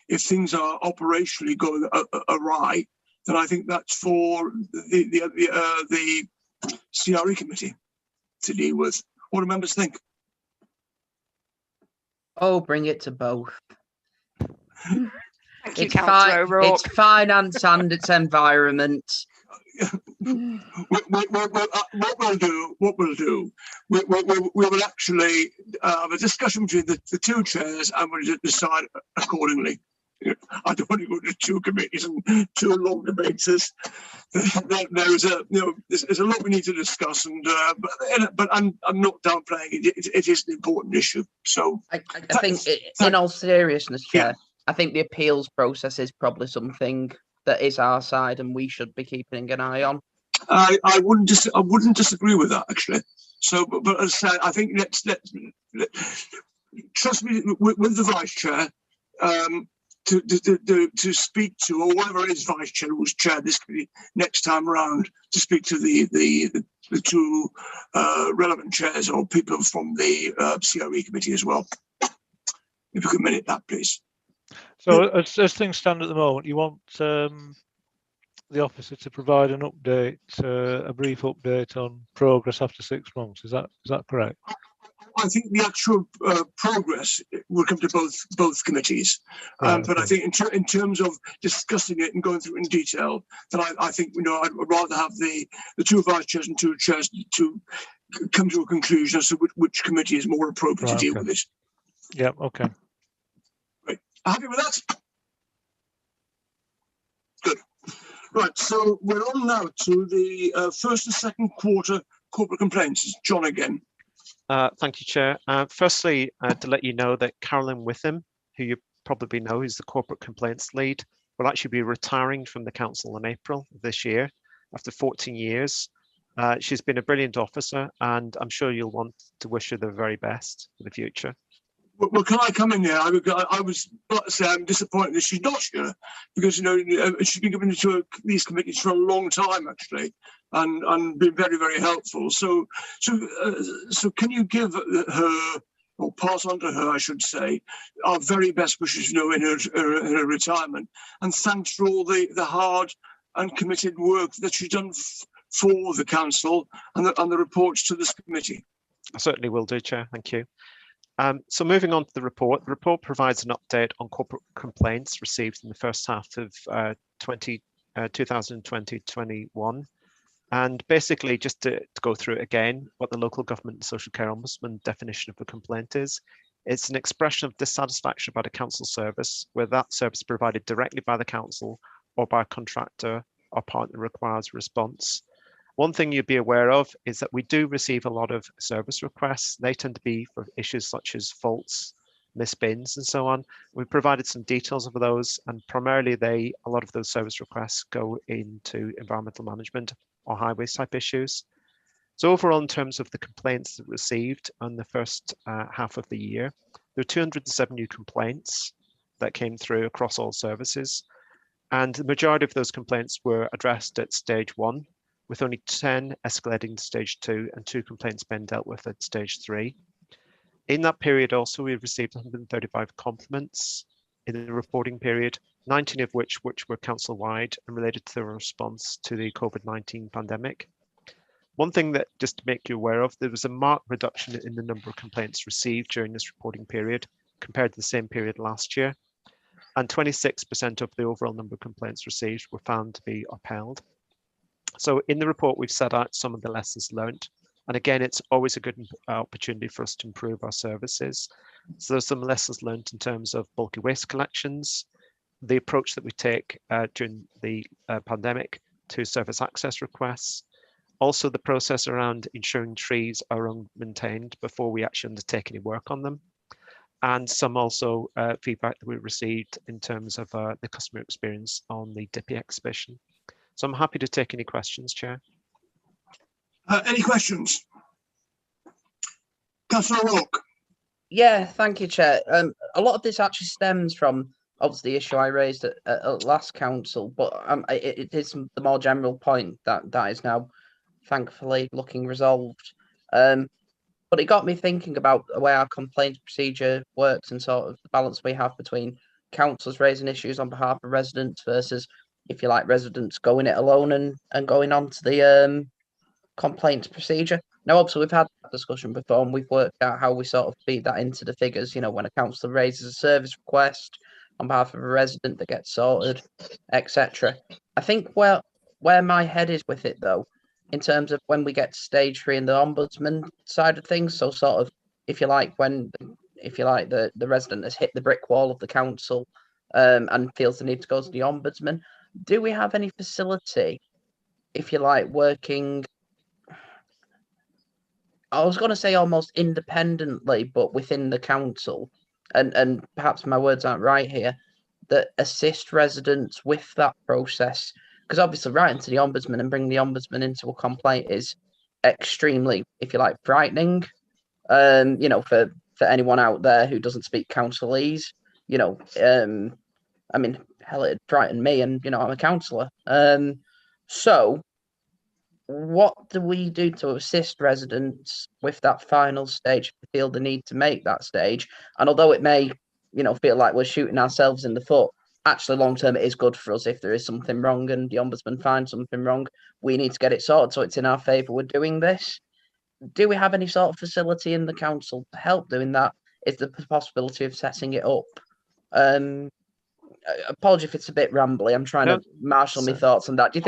if things are operationally going awry, then I think that's for the CRE committee to deal with. What do members think? Oh, bring it to both. Thank you, Councillor O'Rourke. It's finance and it's environment. What we'll do, we will actually have a discussion between the two chairs, and we'll decide accordingly. I don't want to go to two committees and two long debates. There's a lot we need to discuss, but I'm not downplaying it. It is an important issue. So I think, in all seriousness, Chair, I think the appeals process is probably something that is our side, and we should be keeping an eye on. I wouldn't disagree with that, actually. So, but as I said, I think let's trust me with the vice chair. To speak to, or whatever it is, vice chair who's chaired this committee next time around, to speak to the two relevant chairs or people from the CRE committee as well. If you could minute that, please. So as things stand at the moment, you want the officer to provide an update, a brief update on progress after 6 months. Is that correct? I think the actual progress will come to both committees, but I think in terms of discussing it and going through it in detail, then I think I'd rather have the two vice chairs and two chairs to come to a conclusion as to which committee is more appropriate to deal with it. Yeah. Okay. Right. Happy with that? Good. Right. So we're on now to the first and second quarter corporate complaints. It's John again. Thank you, Chair. Firstly, to let you know that Carolyn Witham, who you probably know is the corporate complaints lead, will actually be retiring from the council in April of this year after 14 years. She's been a brilliant officer, and I'm sure you'll want to wish her the very best for the future. Well, can I come in there? I was, like I say, I'm disappointed that she's not here, because she's been given to these committees for a long time, actually, and been very, very helpful. So can you give her, or pass on to her, I should say, our very best wishes, in her retirement, and thanks for all the hard and committed work that she's done for the council and the reports to this committee. I certainly will do, Chair. Thank you. So moving on to the report provides an update on corporate complaints received in the first half of 2020-21. And basically, just to go through it again, what the Local Government and Social Care Ombudsman definition of a complaint is, it's an expression of dissatisfaction about a council service, where that service is provided directly by the council or by a contractor or partner requires a response. One thing you'd be aware of is that we do receive a lot of service requests. They tend to be for issues such as faults, missed bins, and so on. We provided some details of those, and primarily a lot of those service requests go into environmental management or highways type issues. So overall, in terms of the complaints that received on the first half of the year, there were 207 new complaints that came through across all services. And the majority of those complaints were addressed at stage 1, with only 10 escalating to stage 2 and 2 complaints being dealt with at stage 3. In that period also, we received 135 compliments in the reporting period, 19 of which were council-wide and related to the response to the COVID-19 pandemic. One thing that, just to make you aware of, there was a marked reduction in the number of complaints received during this reporting period compared to the same period last year. And 26% of the overall number of complaints received were found to be upheld. So in the report, we've set out some of the lessons learned. And again, it's always a good opportunity for us to improve our services. So there's some lessons learned in terms of bulky waste collections, the approach that we take during the pandemic to service access requests, also the process around ensuring trees are maintained before we actually undertake any work on them, and some also feedback that we received in terms of the customer experience on the Dippy exhibition. So I'm happy to take any questions, Chair. Any questions? Councillor O'Rourke. Yeah, thank you, Chair. A lot of this actually stems from obviously the issue I raised at last council, but it is the more general point that is now thankfully looking resolved. But it got me thinking about the way our complaints procedure works and sort of the balance we have between councils raising issues on behalf of residents versus, if you like, residents going it alone and going on to the complaints procedure. Now, obviously, we've had that discussion before and we've worked out how we sort of feed that into the figures. You know, when a councillor raises a service request on behalf of a resident that gets sorted, etc. I think where my head is with it, though, in terms of when we get to stage 3 in the ombudsman side of things, so sort of, if you like, the resident has hit the brick wall of the council and feels the need to go to the ombudsman, do we have any facility, if you like, working, I was going to say almost independently, but within the council, and perhaps my words aren't right here, that assist residents with that process? Because obviously writing to the ombudsman and bringing the ombudsman into a complaint is extremely, if you like, frightening. You know, for anyone out there who doesn't speak councilese, you know, I mean, hell, it frightened me, and you know, I'm a councillor. So what do we do to assist residents with that final stage if they feel the need to make that stage? And although it may, you know, feel like we're shooting ourselves in the foot, actually long term it is good for us. If there is something wrong and the ombudsman finds something wrong, we need to get it sorted, so it's in our favour we're doing this. Do we have any sort of facility in the council to help doing that? Is there the possibility of setting it up? Apology if it's a bit rambly. I'm trying to marshal my thoughts on that. Do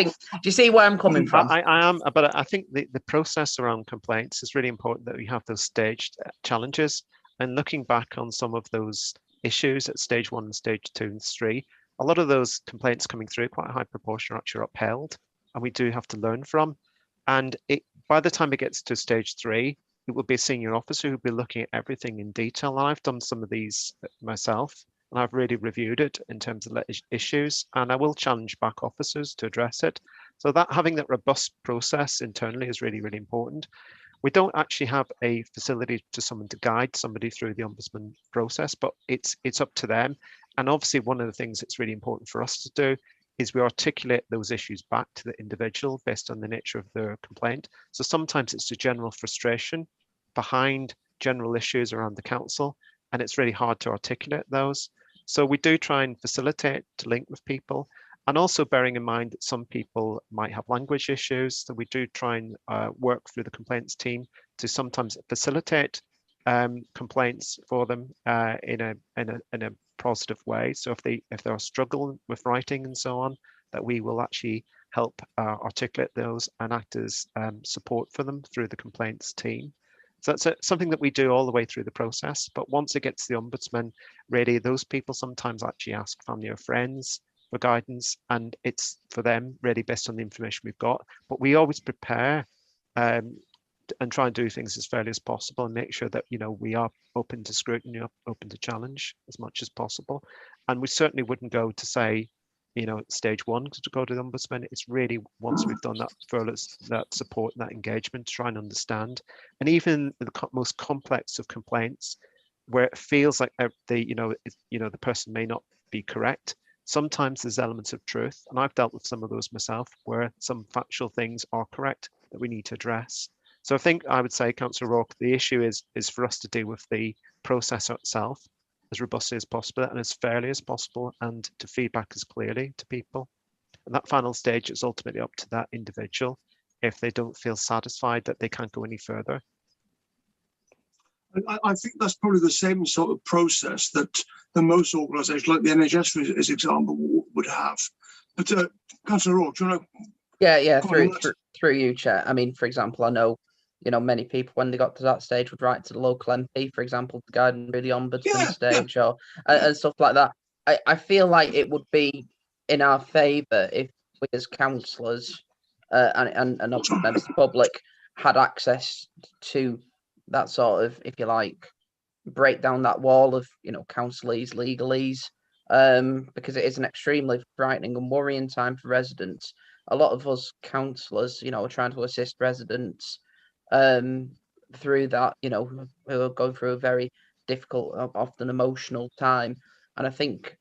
you see where I'm coming from? I am, but I think the process around complaints is really important, that we have those staged challenges. And looking back on some of those issues at stage 1 and stage 2 and 3, a lot of those complaints coming through, quite a high proportion, are actually upheld, and we do have to learn from. And by the time it gets to stage 3, it will be a senior officer who'll be looking at everything in detail. And I've done some of these myself, and I've really reviewed it in terms of issues, and I will challenge back officers to address it. So that having that robust process internally is really, really important. We don't actually have a facility to someone to guide somebody through the ombudsman process, but it's up to them. And obviously one of the things that's really important for us to do is we articulate those issues back to the individual based on the nature of their complaint. So sometimes it's the general frustration behind general issues around the council, and it's really hard to articulate those. So we do try and facilitate to link with people, and also bearing in mind that some people might have language issues. So we do try and work through the complaints team to sometimes facilitate complaints for them in a positive way. So if they are struggling with writing and so on, that we will actually help articulate those and act as support for them through the complaints team. So that's something that we do all the way through the process. But once it gets to the Ombudsman, really, those people sometimes actually ask family or friends for guidance, and it's for them really based on the information we've got. But we always prepare and try and do things as fairly as possible and make sure that, you know, we are open to scrutiny, open to challenge as much as possible. And we certainly wouldn't go to say, you know, stage one to go to the Ombudsman. It's really once we've done that that support, that engagement, to try and understand. And even the most complex of complaints, where it feels like the person may not be correct, sometimes there's elements of truth. And I've dealt with some of those myself, where some factual things are correct that we need to address. So I think I would say, Councillor Rourke, the issue is for us to deal with the process itself as robustly as possible and as fairly as possible, and to feedback as clearly to people. And that final stage is ultimately up to that individual if they don't feel satisfied that they can't go any further. I think that's probably the same sort of process that the most organisations, like the NHS, as example, would have. But Councillor Rourke, do you want to? Yeah, through you, Chair. I mean, for example, I know, you know, many people when they got to that stage would write to the local MP, for example, to guide them through the Ombudsman stage or and stuff like that. I feel like it would be in our favour if we as councillors and obviously members of the public had access to that sort of, if you like, break down that wall of, you know, councillese, legalese, because it is an extremely frightening and worrying time for residents. A lot of us councillors, you know, are trying to assist residents through that, you know, who are going through a very difficult, often emotional time. And I think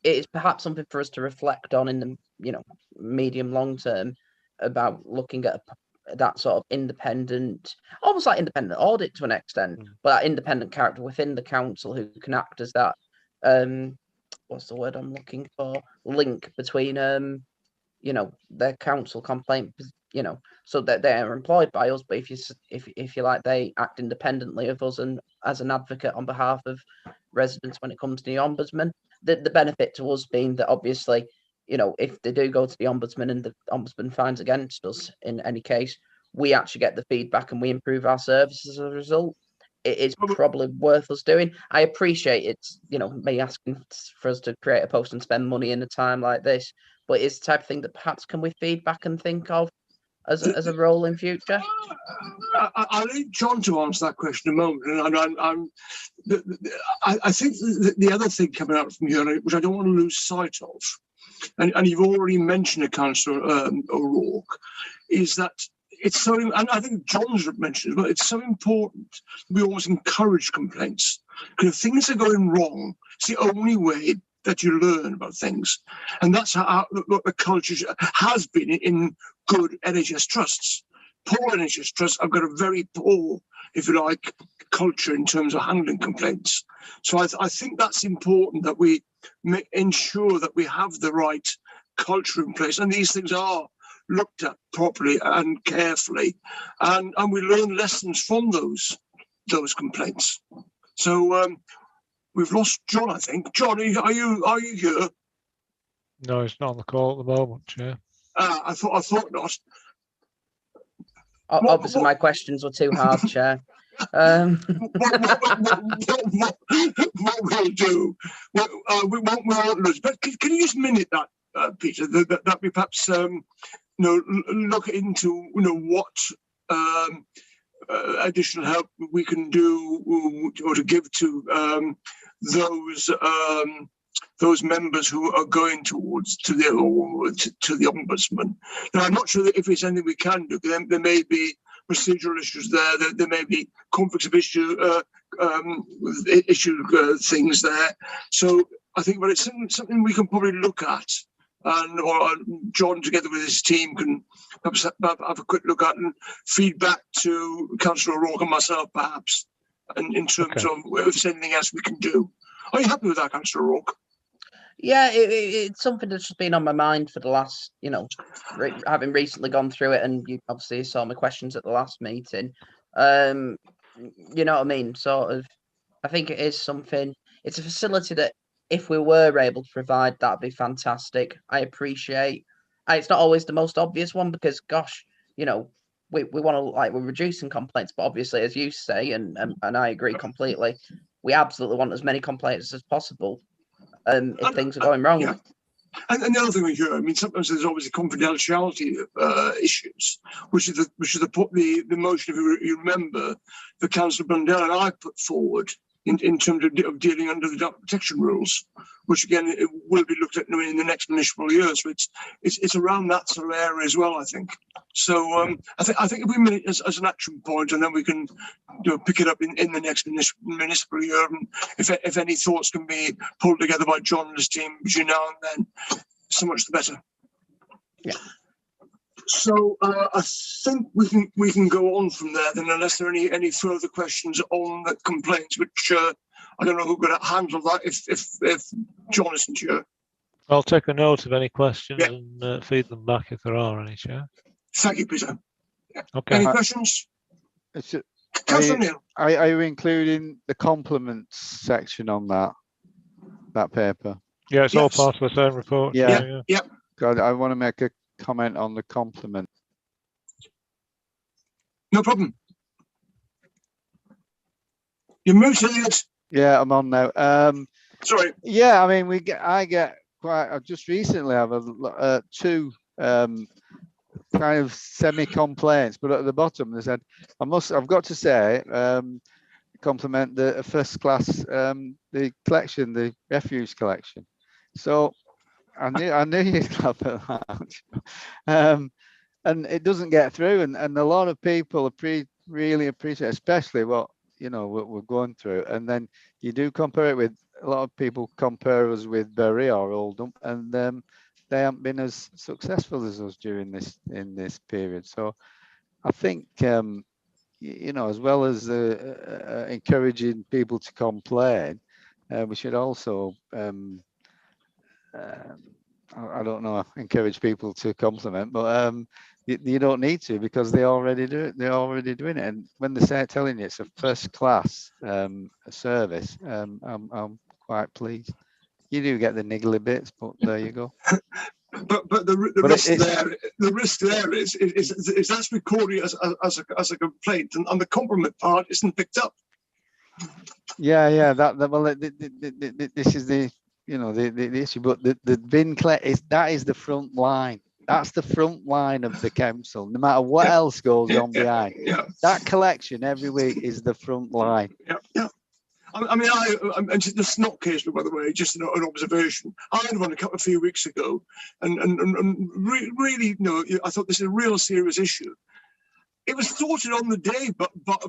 it is perhaps something for us to reflect on in the, you know, medium long term, about looking at that sort of independent, almost like independent audit to an extent, but that independent character within the council who can act as that, what's the word I'm looking for? Link between, you know, their council complaint, you know, so that they are employed by us, but if you like, they act independently of us and as an advocate on behalf of residents when it comes to the Ombudsman. The benefit to us being that obviously, you know, if they do go to the Ombudsman and the Ombudsman finds against us in any case, we actually get the feedback and we improve our services as a result. It is probably worth us doing. I appreciate it's, you know, me asking for us to create a post and spend money in a time like this, but it's the type of thing that perhaps can we feedback and think of as a role in future? I'll leave John to answer that question in a moment. And I think the other thing coming out from here, which I don't want to lose sight of, and you've already mentioned it, Councillor O'Rourke, is that it's so, and I think John's mentioned it, but it's so important that we always encourage complaints. Because if things are going wrong, it's the only way that you learn about things. And that's how the culture has been in good NHS trusts. Poor NHS trusts have got a very poor, if you like, culture in terms of handling complaints. So I think that's important, that we ensure that we have the right culture in place. And these things are looked at properly and carefully. And we learn lessons from those complaints. So we've lost John, I think. John, are you here? No, it's not on the call at the moment, Chair. I thought not. Obviously, my questions were too hard, Chair. What we'll do, we won't lose. But can you just minute that, Peter? That we perhaps look into what additional help we can do or to give to those members who are going to the Ombudsman. Now, I'm not sure that if it's anything we can do. There may be procedural issues there. There may be conflicts of issue things there. So I think, but it's something we can probably look at, or John, together with his team, can perhaps have a quick look at and feedback to Councillor O'Rourke and myself, perhaps, and in terms of if there's anything else we can do. Are you happy with that, Councillor O'Rourke? Yeah, it's something that's just been on my mind for the last, having recently gone through it, and you obviously saw my questions at the last meeting. you know what I mean? Sort of, I think it is something, it's a facility that if we were able to provide, that'd be fantastic. I appreciate, it's not always the most obvious one because, gosh, you know, we want to, like, we're reducing complaints, but obviously, as you say, and I agree completely, we absolutely want as many complaints as possible if things are going wrong. Yeah. And the other thing we hear, I mean, sometimes there's obviously confidentiality issues, which is the motion, if you remember, that Councillor Blundell and I put forward in terms of dealing under the data protection rules, which again it will be looked at in the next municipal year. So it's around that sort of area as well, I think. So I think if we make it as an action point, and then we can pick it up in the next municipal year, and if any thoughts can be pulled together by John and his team between now and then, so much the better. Yeah. So I think we can go on from there then, unless there are any further questions on the complaints, which I don't know who could handle that if John isn't here. I'll take a note of any questions and feed them back if there are any, Chair. Thank you, Peter. Okay. Any questions? Councillor Neil. Are you including the compliments section on that paper? Yeah, it's all part of the same report. Yeah. Yeah. God, I want to make a comment on the compliment. No problem. You're muted. Yeah, I'm on now. Sorry. Yeah, I mean, I get quite. I just recently have two kind of semi-complaints, but at the bottom they said, I've got to say, compliment the first class, the collection, the refuse collection. So I knew you'd clap at that. And it doesn't get through, and a lot of people really appreciate, especially what we're going through. And then you do compare it with, a lot of people compare us with Bury or Oldham, and they haven't been as successful as us during this period. So I think as well as encouraging people to complain, we should also I don't know, encourage people to compliment, but you don't need to, because they already do it. They're already doing it, and when they're telling you it's a first class service, I'm quite pleased. You do get the niggly bits, but there you go. But the risk there is that's recorded as a complaint, and the compliment part isn't picked up. Yeah. This is the issue, but the bin collect that is the front line. That's the front line of the council. No matter what else goes on behind, that collection every week is the front line. Yeah. I mean, and this is not occasional, by the way, just an observation. I had one a few weeks ago, and really, I thought this is a real serious issue. It was thwarted on the day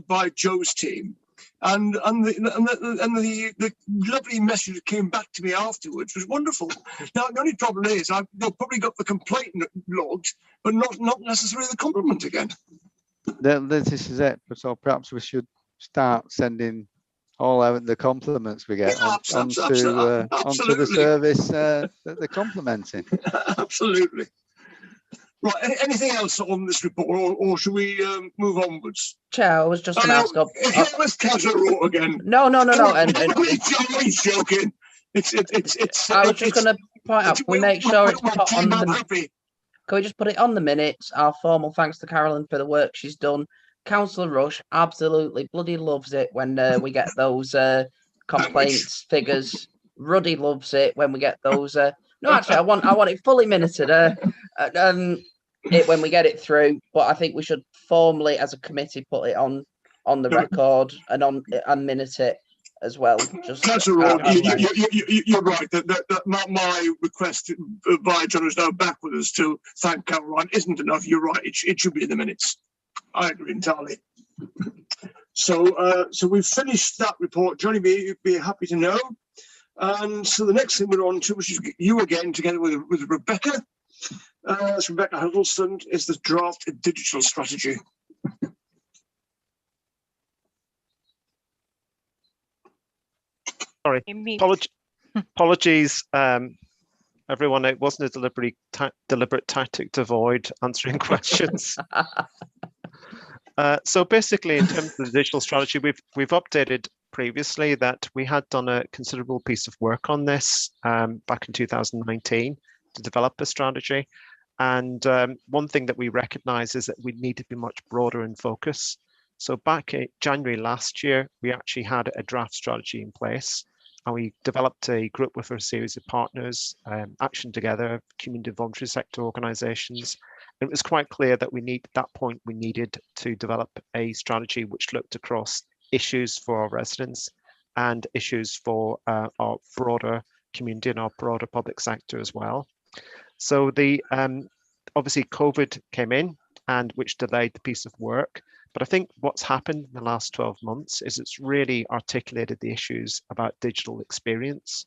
by Joe's team, and the lovely message that came back to me afterwards was wonderful. Now the only problem is they've probably got the complaint logged, but not necessarily the compliment again. This is it. So perhaps we should start sending all out the compliments we get onto the service that they're complimenting. Absolutely. Right, anything else on this report, or should we move onwards? Chair, I was just going to ask up. Let's catch a row again. No. He's joking. I was just going to point out, we make sure it's put on the. Can we just put it on the minutes? Our formal thanks to Carolyn for the work she's done. Councillor Rush absolutely bloody loves it when we get those complaints figures. Ruddy loves it when we get those. No, actually, I want it fully minuted. When we get it through, but I think we should formally, as a committee, put it on the record and minute it as well. Councillor Rowan, you're right. That my request by John is now back with us to thank Caroline isn't enough. You're right. It should be in the minutes. I agree entirely. So we've finished that report. Johnny, you'd be happy to know. And so the next thing we're on to, which is you again, together with Rebecca. It's Rebecca Huddleston, is the draft digital strategy. Sorry, apologies, everyone. It wasn't a deliberate tactic to avoid answering questions. So basically, in terms of the digital strategy, we've updated previously that we had done a considerable piece of work on this back in 2019 to develop a strategy. And one thing that we recognize is that we need to be much broader in focus. So back in January last year, we actually had a draft strategy in place, and we developed a group with a series of partners, Action Together, community voluntary sector organizations. It was quite clear that at that point, we needed to develop a strategy which looked across issues for our residents and issues for our broader community and our broader public sector as well. So obviously COVID came in, and which delayed the piece of work. But I think what's happened in the last 12 months is it's really articulated the issues about digital experience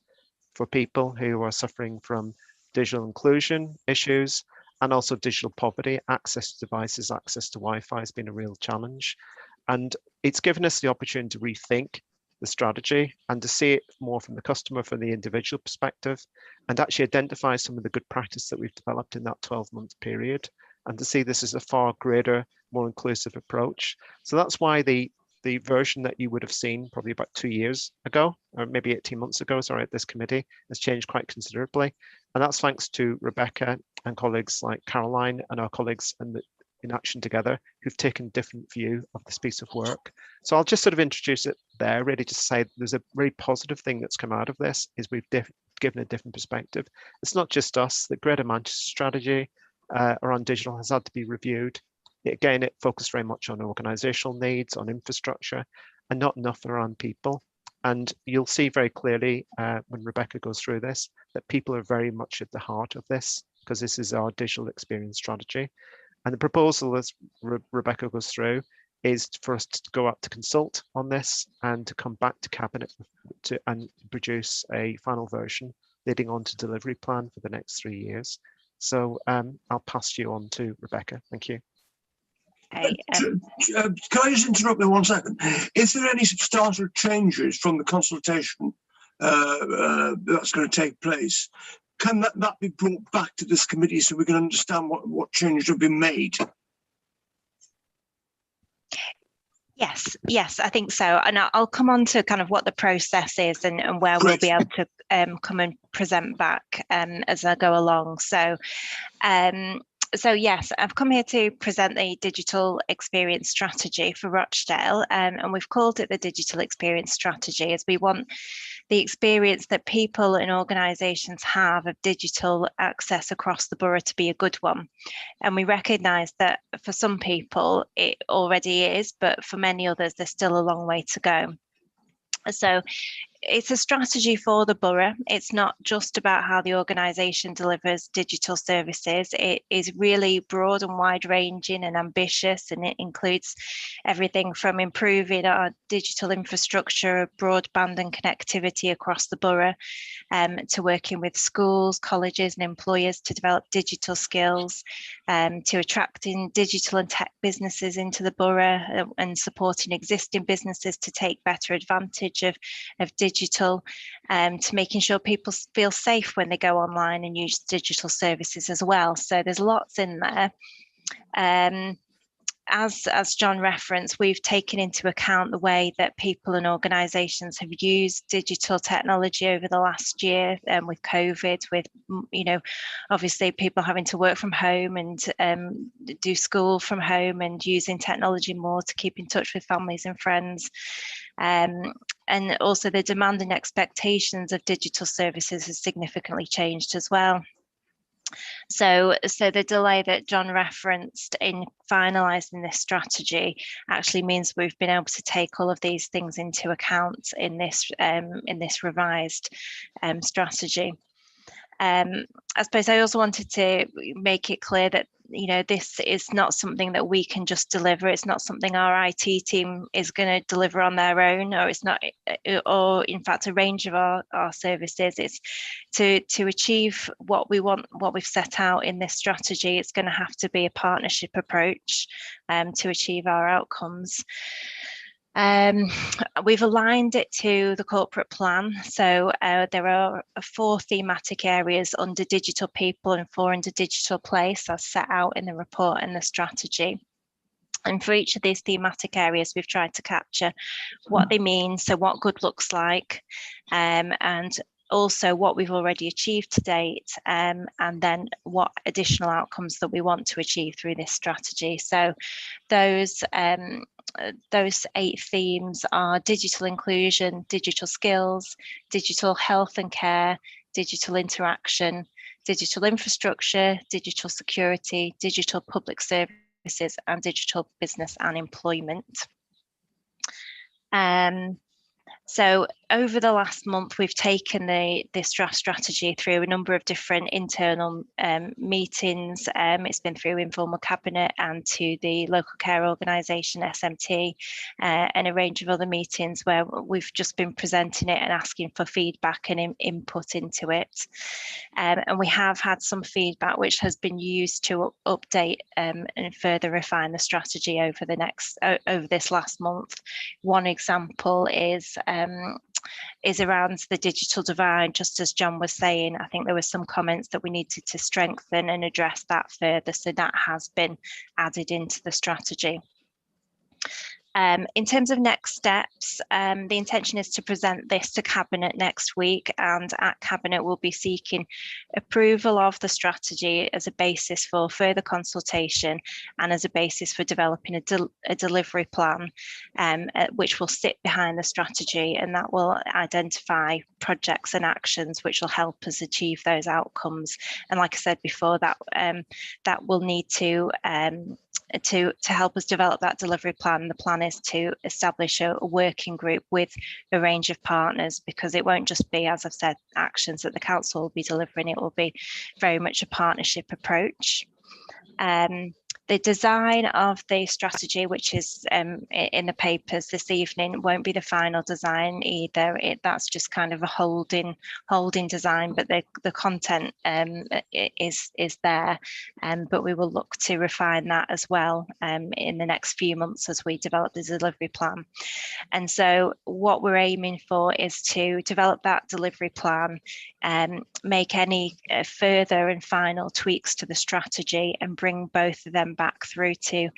for people who are suffering from digital inclusion issues and also digital poverty. Access to devices, access to Wi-Fi has been a real challenge. And it's given us the opportunity to rethink the strategy and to see it more from the customer, from the individual perspective, and actually identify some of the good practice that we've developed in that 12-month period, and to see this as a far greater, more inclusive approach. So that's why the version that you would have seen probably about 2 years ago, or maybe 18 months ago, sorry, at this committee, has changed quite considerably. And that's thanks to Rebecca and colleagues like Caroline and our colleagues in Action Together, who've taken a different view of this piece of work. So I'll just sort of introduce it there, really just say there's a very positive thing that's come out of this, is we've given a different perspective. It's not just us, the Greater Manchester strategy around digital has had to be reviewed. Again, it focused very much on organisational needs, on infrastructure, and not enough around people. And you'll see very clearly when Rebecca goes through this, that people are very much at the heart of this, because this is our digital experience strategy. And the proposal, as Rebecca goes through, is for us to go out to consult on this and to come back to Cabinet and produce a final version leading on to delivery plan for the next 3 years. So I'll pass you on to Rebecca. Thank you. Can I just interrupt there 1 second? Is there any substantial changes from the consultation that's going to take place? Can that be brought back to this committee so we can understand what changes have been made? Yes, I think so. And I'll come on to kind of what the process is and where Great. we'll be able to come and present back as I go along. So yes, I've come here to present the digital experience strategy for Rochdale, and we've called it the digital experience strategy as we want the experience that people and organisations have of digital access across the borough to be a good one. And we recognise that for some people it already is, but for many others there's still a long way to go. So it's a strategy for the borough. It's not just about how the organisation delivers digital services. It is really broad and wide ranging and ambitious, and it includes everything from improving our digital infrastructure, broadband and connectivity across the borough, to working with schools, colleges and employers to develop digital skills, to attracting digital and tech businesses into the borough and supporting existing businesses to take better advantage of digital, to making sure people feel safe when they go online and use digital services as well. So there's lots in there. As John referenced, we've taken into account the way that people and organisations have used digital technology over the last year, with COVID, with, you know, obviously people having to work from home and do school from home and using technology more to keep in touch with families and friends. And also the demand and expectations of digital services has significantly changed as well. So the delay that John referenced in finalising this strategy actually means we've been able to take all of these things into account in this revised strategy. I suppose I also wanted to make it clear that, you know, this is not something that we can just deliver. It's not something our IT team is going to deliver on their own, or it's not, or in fact a range of our services. It's to achieve what we want, what we've set out in this strategy. It's going to have to be a partnership approach to achieve our outcomes. We've aligned it to the corporate plan. So there are 4 thematic areas under digital people and 4 under digital place, as set out in the report and the strategy. And for each of these thematic areas, we've tried to capture what they mean, so what good looks like, and also what we've already achieved to date, and then what additional outcomes that we want to achieve through this strategy. So those 8 themes are digital inclusion, digital skills, digital health and care, digital interaction, digital infrastructure, digital security, digital public services, and digital business and employment. So over the last month, we've taken this draft strategy through a number of different internal meetings. It's been through informal cabinet and to the local care organisation, SMT, and a range of other meetings where we've just been presenting it and asking for feedback and input into it. And we have had some feedback which has been used to update and further refine the strategy over this last month. One example is around the digital divide. Just as John was saying, I think there were some comments that we needed to strengthen and address that further, so that has been added into the strategy. In terms of next steps, the intention is to present this to Cabinet next week, and at Cabinet we'll be seeking approval of the strategy as a basis for further consultation and as a basis for developing a delivery plan, which will sit behind the strategy, and that will identify projects and actions which will help us achieve those outcomes. And like I said before, that will need to help us develop that delivery plan. The plan is to establish a working group with a range of partners, because it won't just be, as I've said, actions that the council will be delivering. It will be very much a partnership approach. The design of the strategy, which is in the papers this evening, won't be the final design either. That's just kind of a holding design, but the content is there. But we will look to refine that as well in the next few months as we develop the delivery plan. And so what we're aiming for is to develop that delivery plan, make any further and final tweaks to the strategy, and bring both of them back through to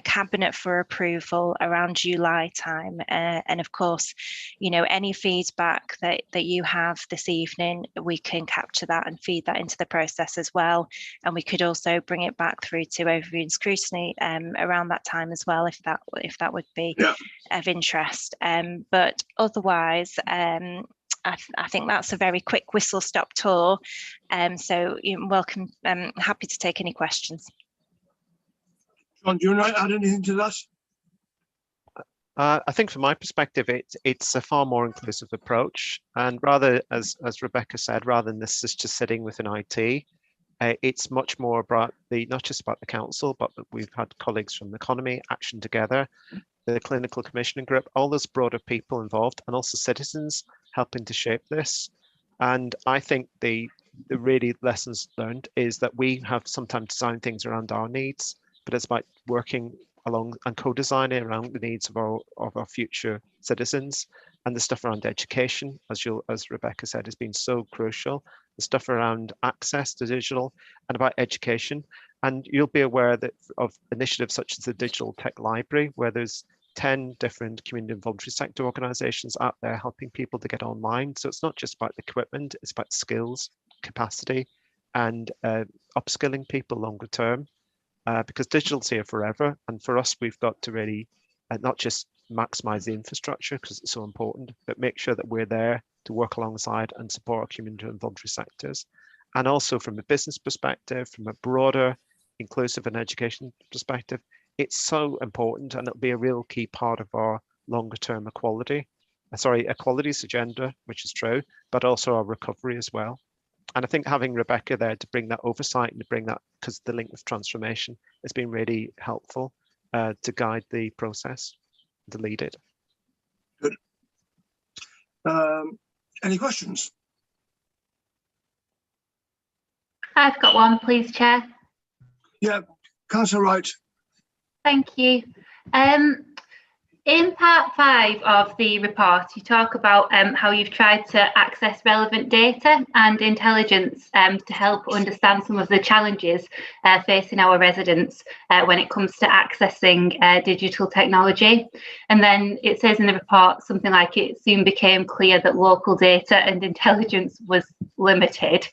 Cabinet for approval around July time. And of course, you know, any feedback that you have this evening, we can capture that and feed that into the process as well. And we could also bring it back through to overview and scrutiny around that time as well, if that would be of interest. But otherwise, I think that's a very quick whistle-stop tour. So you're welcome. I'm happy to take any questions. John, do you want to add anything to that? I think from my perspective, it's a far more inclusive approach. And rather, as Rebecca said, rather than this is just sitting within IT, it's much more about not just about the council, but we've had colleagues from the economy, Action Together, the clinical commissioning group, all those broader people involved, and also citizens helping to shape this. And I think the really lessons learned is that we have sometimes designed things around our needs, but it's about working along and co-designing around the needs of our future citizens. And the stuff around education, as Rebecca said, has been so crucial. The stuff around access to digital and about education. And you'll be aware that of initiatives such as the Digital Tech Library, where there's 10 different community and voluntary sector organisations out there helping people to get online. So it's not just about the equipment, it's about skills, capacity, and upskilling people longer term. Because digital's here forever. And for us, we've got to really not just maximize the infrastructure because it's so important, but make sure that we're there to work alongside and support our community and voluntary sectors. And also from a business perspective, from a broader inclusive and education perspective, it's so important, and it'll be a real key part of our longer term equalities agenda, which is true, but also our recovery as well. And I think having Rebecca there to bring that oversight and to bring that, because the link with transformation has been really helpful to guide the process, to lead it. Good. Any questions? I've got one, please, Chair. Yeah, Councillor Wright. Thank you. In part 5 of the report, you talk about how you've tried to access relevant data and intelligence to help understand some of the challenges facing our residents when it comes to accessing digital technology. And then it says in the report something like it soon became clear that local data and intelligence was limited.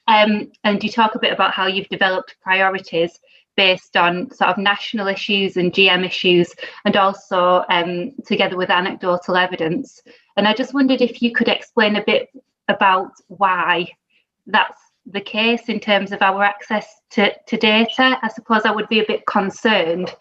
And you talk a bit about how you've developed priorities based on sort of national issues and GM issues, and also together with anecdotal evidence. And I just wondered if you could explain a bit about why that's the case in terms of our access to data. I suppose I would be a bit concerned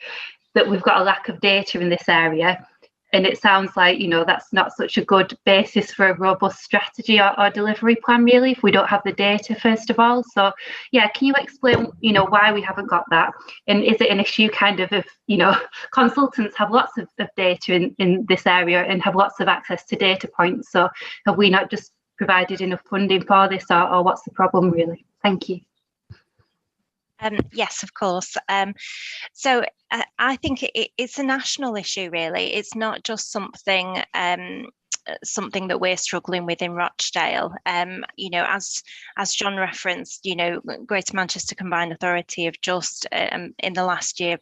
that we've got a lack of data in this area. And it sounds like, you know, that's not such a good basis for a robust strategy or delivery plan, really, if we don't have the data, first of all. So, yeah, can you explain, you know, why we haven't got that? And is it an issue kind of, you know, consultants have lots of data in this area and have lots of access to data points. So have we not just provided enough funding for this, or what's the problem, really? Thank you. Yes, of course. So I think it's a national issue, really. It's not just something that we're struggling with in Rochdale. You know, as John referenced, you know, Greater Manchester Combined Authority have just in the last year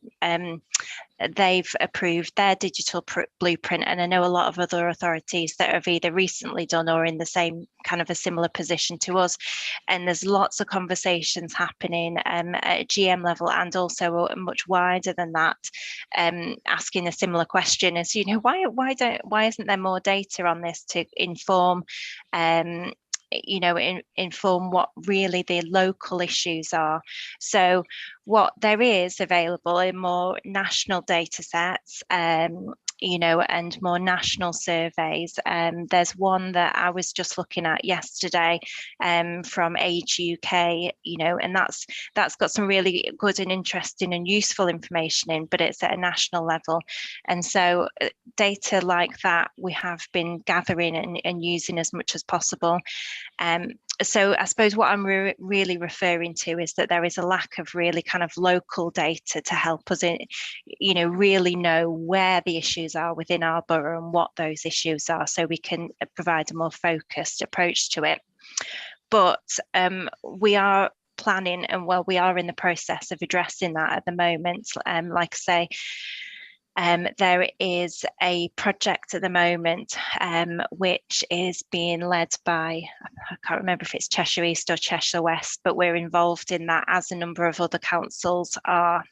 they've approved their digital blueprint, and I know a lot of other authorities that have either recently done or in the same kind of a similar position to us. And there's lots of conversations happening at GM level and also much wider than that, asking a similar question as, you know, why isn't there more data on this to inform you know, inform what really the local issues are. So what there is available in more national data sets, you know, and more national surveys. There's one that I was just looking at yesterday from Age UK, you know, and that's got some really good and interesting and useful information in, but it's at a national level. And so data like that we have been gathering and using as much as possible. So I suppose what I'm really referring to is that there is a lack of really kind of local data to help us, you know, really know where the issues are within our borough and what those issues are, so we can provide a more focused approach to it. But we are planning, and well, we are in the process of addressing that at the moment. Like I say, there is a project at the moment which is being led by, I can't remember if it's Cheshire East or Cheshire West, but we're involved in that, as a number of other councils are,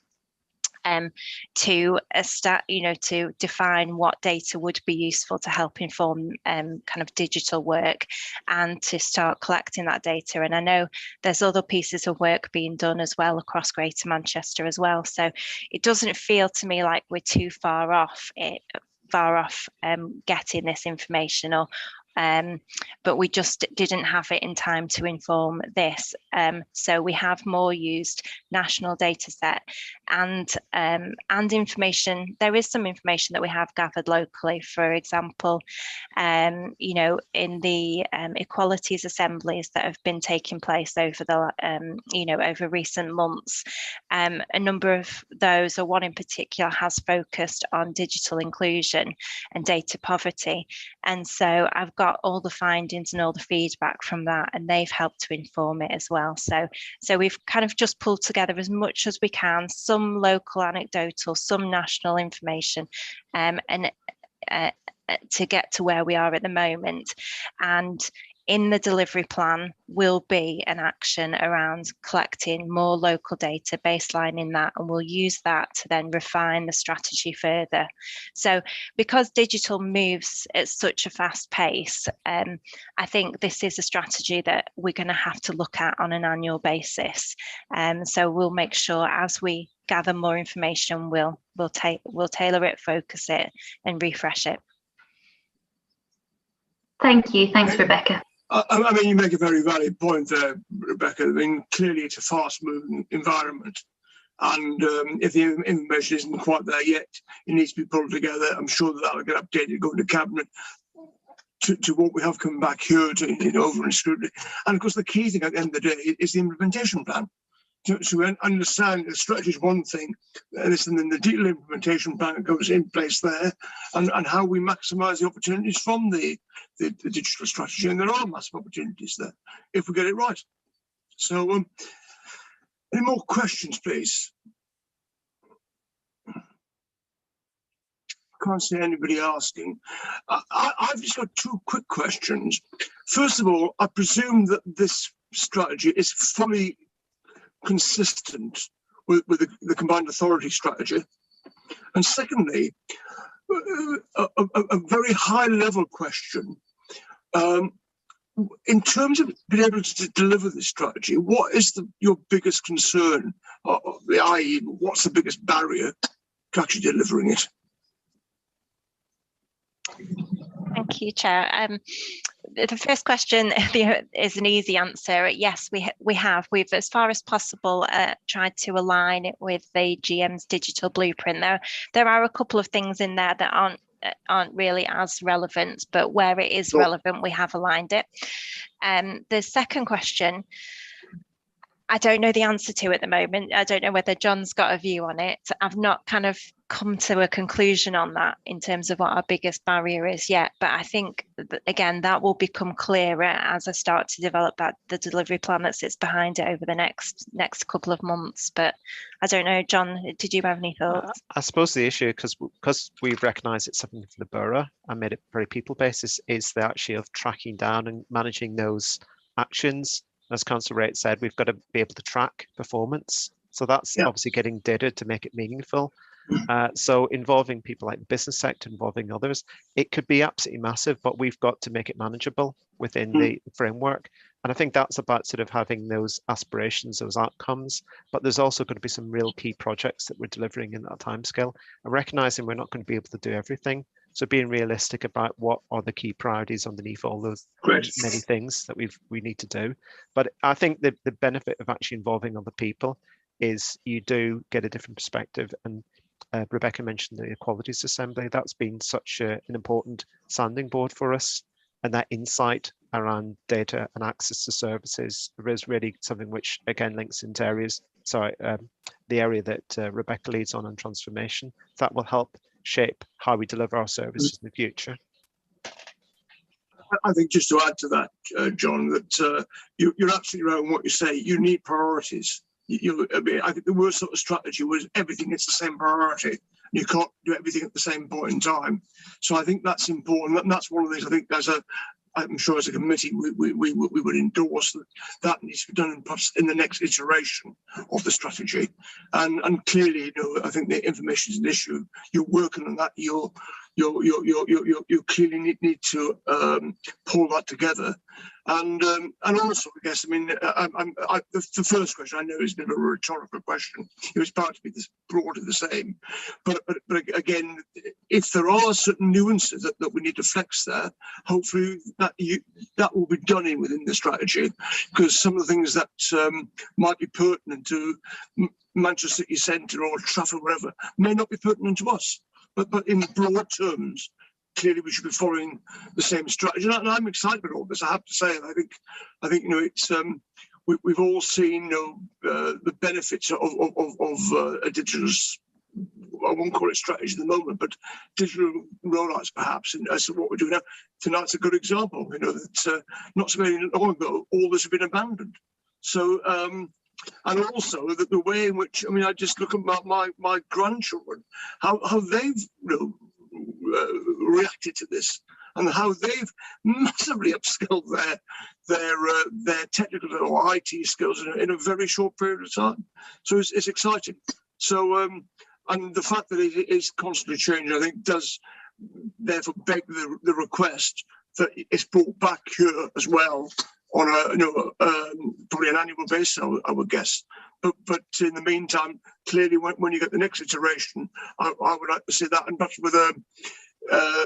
to define what data would be useful to help inform kind of digital work and to start collecting that data. And I know there's other pieces of work being done as well across Greater Manchester as well. So it doesn't feel to me like we're too far off getting this information, or but we just didn't have it in time to inform this. So we have more used national data set and information. There is some information that we have gathered locally. For example, you know, in the equalities assemblies that have been taking place over the you know, over recent months, a number of those, or one in particular, has focused on digital inclusion and data poverty. And so I've got all the findings and all the feedback from that, and they've helped to inform it as well. So we've kind of just pulled together as much as we can, some local anecdotal, some national information, and to get to where we are at the moment. And in the delivery plan will be an action around collecting more local data, baselining that, and we'll use that to then refine the strategy further. So because digital moves at such a fast pace, I think this is a strategy that we're going to have to look at on an annual basis. So we'll make sure as we gather more information, we'll tailor it, focus it, and refresh it. Thank you. Thanks, Rebecca. I mean, you make a very valid point there, Rebecca. I mean, clearly it's a fast-moving environment, and if the information isn't quite there yet, it needs to be pulled together. I'm sure that will get updated, going to Cabinet, to what we have come back here to, you know, over in Scrutiny. And of course, the key thing at the end of the day is the implementation plan. to understand the strategy is one thing, and then the detailed implementation plan that goes in place there, and how we maximise the opportunities from the digital strategy. And there are massive opportunities there if we get it right. So, any more questions, please? Can't see anybody asking. I've just got two quick questions. First of all, I presume that this strategy is fully consistent with the combined authority strategy. And secondly, a very high level question. In terms of being able to deliver this strategy, what is your biggest concern, i.e. what's the biggest barrier to actually delivering it? Thank you, Chair. The first question is an easy answer. Yes, we have. We've, as far as possible, tried to align it with the GM's digital blueprint. There are a couple of things in there that aren't really as relevant, but where it is relevant, we have aligned it. The second question, I don't know the answer to at the moment. I don't know whether John's got a view on it. I've not kind of come to a conclusion on that in terms of what our biggest barrier is yet. But I think, again, that will become clearer as I start to develop the delivery plan that sits behind it over the next couple of months. But I don't know, John, did you have any thoughts? I suppose the issue, because we recognise it's something for the borough and made it very people-based, is the actual of tracking down and managing those actions. As Councillor Wright said, we've got to be able to track performance. So that's obviously getting data to make it meaningful. So involving people like the business sector, involving others, it could be absolutely massive, but we've got to make it manageable within the framework. And I think that's about sort of having those aspirations, those outcomes, but there's also going to be some real key projects that we're delivering in that timescale and recognizing we're not going to be able to do everything. So being realistic about what are the key priorities underneath all those many things that we need to do. But I think the benefit of actually involving other people is you do get a different perspective. And Rebecca mentioned the Equalities Assembly. That's been such an important sounding board for us. And that insight around data and access to services is really something which, again, links into areas. Sorry, the area that Rebecca leads on transformation. That will help shape how we deliver our services in the future. I think just to add to that, John, that you're absolutely right on what you say. You need priorities. I think the worst sort of strategy was everything gets the same priority. You can't do everything at the same point in time. So I think that's important. And that's one of the things I think I'm sure as a committee we would endorse that needs to be done in the next iteration of the strategy. And clearly, I think the information is an issue. You're working on that. You clearly need to pull that together. And also, I guess, I mean, the first question I know is a bit of a rhetorical question. It was about to be this broadly the same, but again, if there are certain nuances that we need to flex there, hopefully that will be done within the strategy, because some of the things that might be pertinent to Manchester City Centre or Trafford, whatever, may not be pertinent to us. But in broad terms, clearly we should be following the same strategy. And I'm excited about all this, I have to say. I think it's we've all seen the benefits of a digital, I won't call it strategy at the moment, but digital rollouts perhaps, and as to what we're doing now. Tonight's a good example, that not so very long ago, all this had been abandoned. So and also the way in which, I mean, I just look at my grandchildren, how they've reacted to this, and how they've massively upskilled their technical or IT skills in a very short period of time. So it's exciting. So and the fact that it is constantly changing, I think, does therefore beg the request that it's brought back here as well on probably an annual basis, I would guess. But in the meantime, clearly, when you get the next iteration, I would like to see that, and perhaps with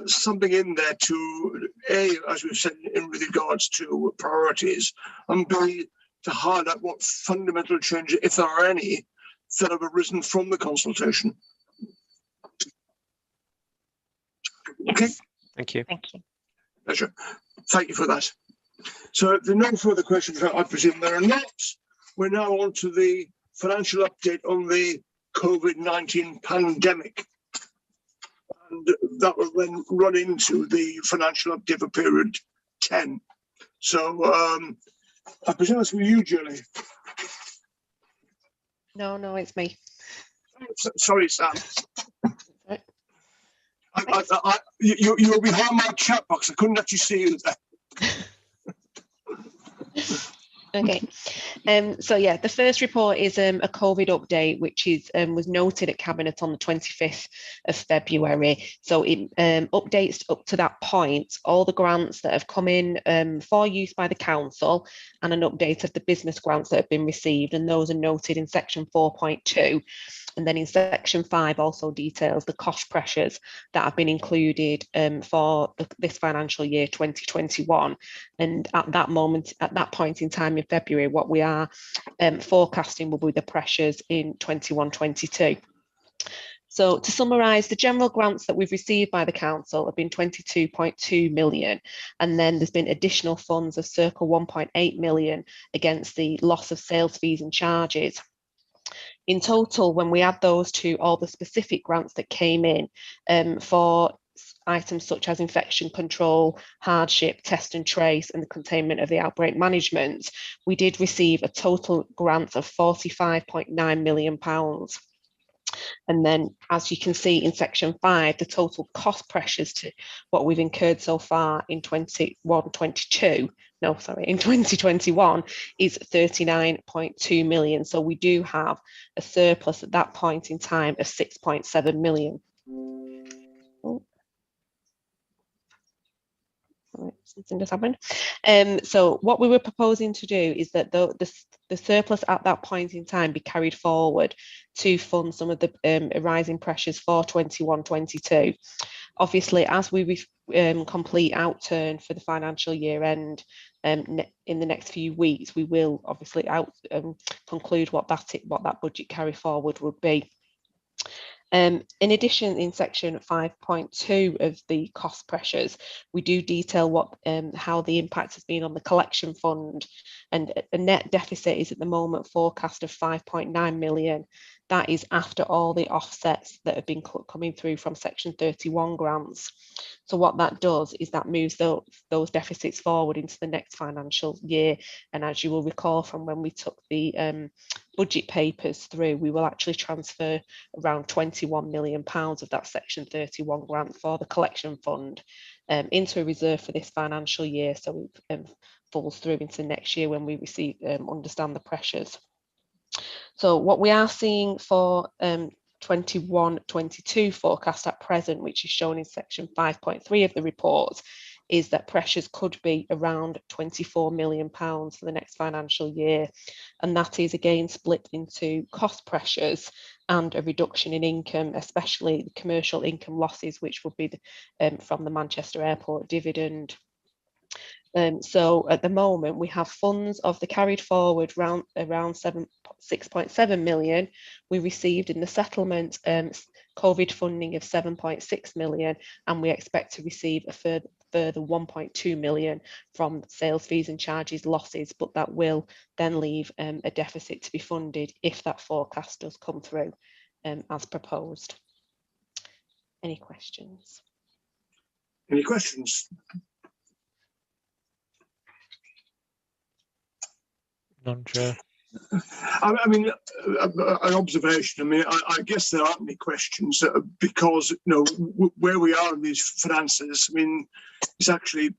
something in there to A, as we've said, in regards to priorities, and B, to highlight what fundamental changes, if there are any, that have arisen from the consultation. Okay. Thank you. Thank you. Pleasure. Thank you for that. So if there are no further questions, I presume there are not. We're now on to the financial update on the COVID-19 pandemic. And that will then run into the financial update for period 10. So I presume that's for you, Julie. No, it's me. Sorry, Sam. You were behind my chat box. I couldn't actually see you there. Okay, so yeah, the first report is a COVID update, which is was noted at Cabinet on the 25th of February. So it updates up to that point all the grants that have come in for use by the council, and an update of the business grants that have been received, and those are noted in section 4.2. And then in section 5 also details the cost pressures that have been included for this financial year 2021. And at that point in time in February, what we are forecasting will be the pressures in 21-22. So to summarise, the general grants that we've received by the council have been 22.2 million, and then there's been additional funds of circa 1.8 million against the loss of sales fees and charges. In total, when we add those to all the specific grants that came in for items such as infection control, hardship, test and trace, and the containment of the outbreak management, we did receive a total grant of £45.9 million. And then, as you can see in section 5, the total cost pressures to what we've incurred so far in 2021 is 39.2 million. So we do have a surplus at that point in time of 6.7 million. Something just happened. So what we were proposing to do is that the surplus at that point in time be carried forward to fund some of the arising pressures for 21-22. Obviously, as we complete outturn for the financial year end in the next few weeks, we will obviously conclude what that budget carry forward would be. In addition, in section 5.2 of the cost pressures, we do detail how the impact has been on the collection fund, and a net deficit is at the moment forecast of 5.9 million. That is after all the offsets that have been coming through from section 31 grants. So what that does is that moves those deficits forward into the next financial year. And as you will recall from when we took the budget papers through, we will actually transfer around £21 million of that section 31 grant for the collection fund into a reserve for this financial year, so it falls through into next year when we understand the pressures. So what we are seeing for 21-22 forecast at present, which is shown in section 5.3 of the report, is that pressures could be around £24 million for the next financial year. And that is again split into cost pressures and a reduction in income, especially the commercial income losses, which would be from the Manchester Airport dividend. So at the moment, we have funds of the carried forward around 6.7 million. We received in the settlement COVID funding of 7.6 million, and we expect to receive a further 1.2 million from sales fees and charges losses, but that will then leave a deficit to be funded if that forecast does come through as proposed. Any questions? Any questions? None, Chair. I mean, an observation. I mean, I guess there aren't any questions because, where we are in these finances, I mean, it's actually,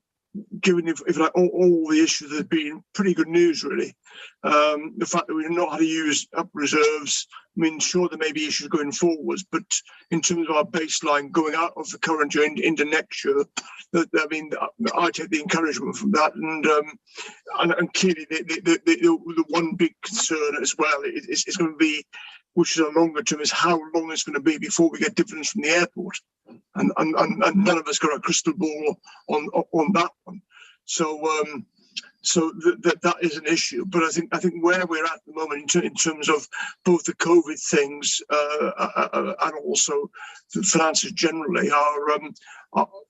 given if like all the issues that have been pretty good news, really. The fact that we know how to use up reserves, I mean, sure, there may be issues going forwards, but in terms of our baseline going out of the current year into next year, I mean, I take the encouragement from that, and clearly the one big concern as well is going to be, which is a longer term, is how long it's going to be before we get dividends from the airport, and none of us got a crystal ball on that one. So that is an issue. But I think where we're at the moment in terms of both the COVID things and also the finances generally are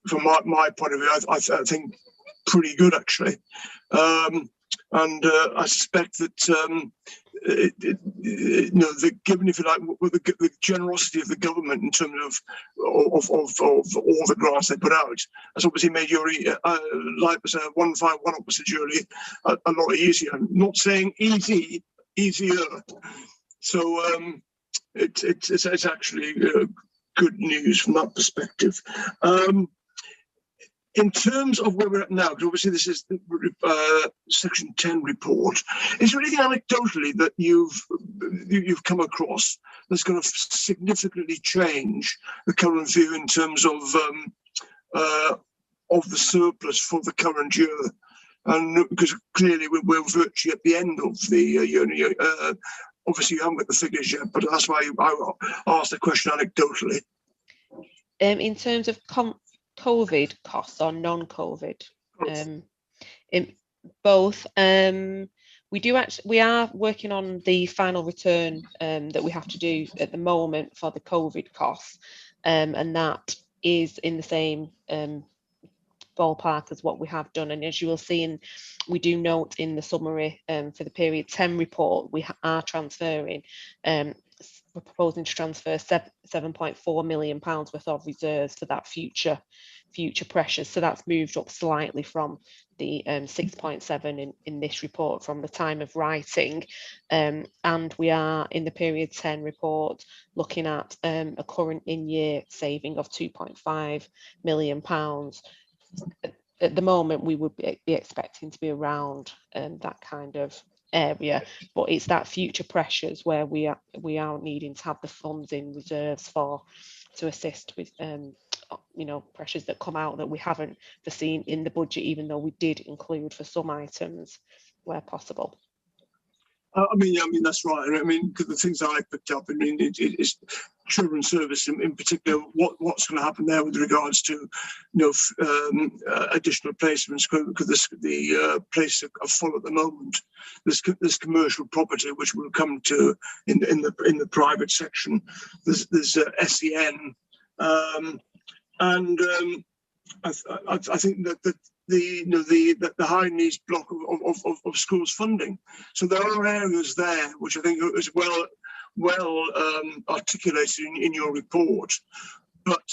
from my point of view, I think pretty good actually. And I suspect that given, if you like, the generosity of the government in terms of all the grants they put out, has obviously made your life as a 151 officer, Julie, a lot easier. I'm not saying easier. So it's actually good news from that perspective. In terms of where we're at now, because obviously this is the Section 10 report, is there anything anecdotally that you've come across that's going to significantly change the current view in terms of the surplus for the current year? And because clearly we're virtually at the end of the year. Obviously, you haven't got the figures yet, but that's why I asked the question anecdotally. In terms of COVID costs or non-COVID, in both. We are working on the final return that we have to do at the moment for the COVID costs, and that is in the same ballpark as what we have done. And as you will see, we do note in the summary for the period 10 report, we are transferring. We're proposing to transfer £7.4 million worth of reserves for that future pressures. So that's moved up slightly from the 6.7 in this report from the time of writing. And we are in the period 10 report looking at a current in-year saving of £2.5 million. At the moment, we would be expecting to be around that kind of area, but it's that future pressures where we are needing to have the funds in reserves to assist with pressures that come out that we haven't foreseen in the budget, even though we did include for some items where possible. I mean that's right. I mean, because the things I picked up, I mean, it's children's service in particular. What's going to happen there with regards to, additional placements? Because the places are full at the moment. There's commercial property which we'll come to in the private section. There's SEN, and I think that the high needs block of schools funding. So there are areas there which I think is well articulated in your report. But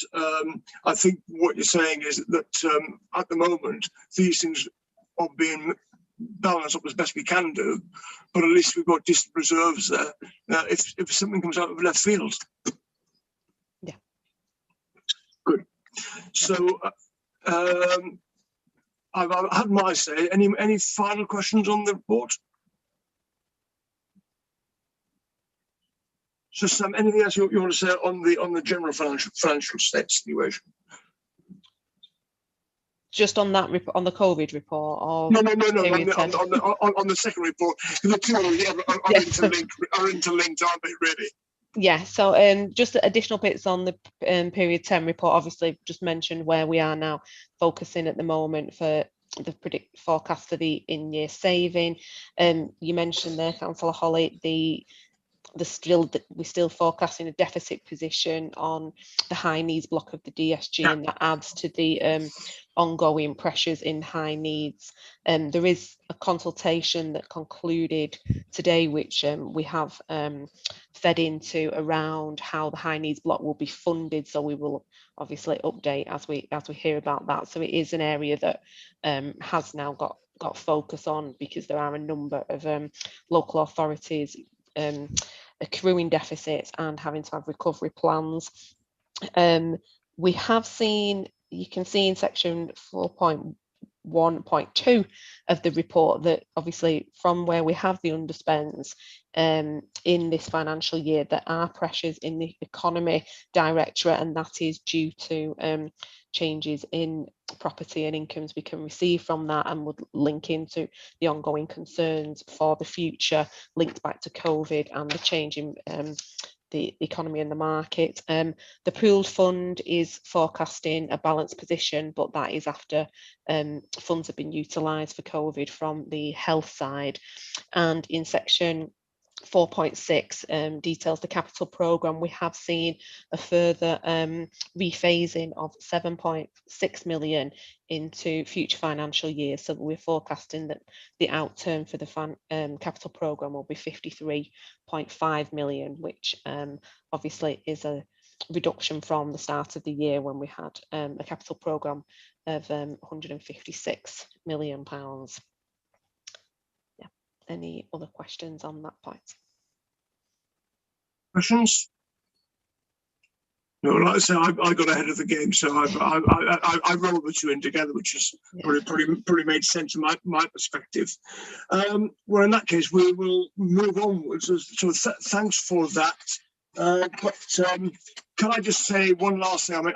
I think what you're saying is that at the moment these things are being balanced up as best we can do, but at least we've got decent reserves there if something comes out of left field. Yeah. Good. So. I've had my say. Any final questions on the report? So, Sam, anything else you want to say on the general financial state situation? Just on that on the COVID report, or no. On the second report, the two are interlinked, aren't they? Really? Yeah, so just additional bits on the period 10 report, obviously just mentioned where we are now focusing at the moment for the forecast for the in-year saving. You mentioned there, Councillor Holly, we're still forecasting a deficit position on the high needs block of the DSG, and that adds to the ongoing pressures in high needs. There is a consultation that concluded today, which we have fed into around how the high needs block will be funded. So we will obviously update as we hear about that. So it is an area that has now got focus on, because there are a number of local authorities accruing deficits and having to have recovery plans. We have seen, you can see in section 4.1.2 of the report that obviously from where we have the underspends in this financial year, there are pressures in the economy directorate, and that is due to changes in property and incomes we can receive from that, and would link into the ongoing concerns for the future linked back to COVID and the change in the economy and the market. The pooled fund is forecasting a balanced position, but that is after funds have been utilised for COVID from the health side. And in section 4.6 details the capital programme. We have seen a further rephasing of 7.6 million into future financial years. So we're forecasting that the outturn for the capital programme will be 53.5 million, which obviously is a reduction from the start of the year when we had a capital programme of 156 million pounds. Any other questions on that point? Questions? No, like I say, I got ahead of the game, so I rolled the two in together, which is probably made sense from my perspective. Well, in that case, we will move onwards. So thanks for that. But can I just say one last thing?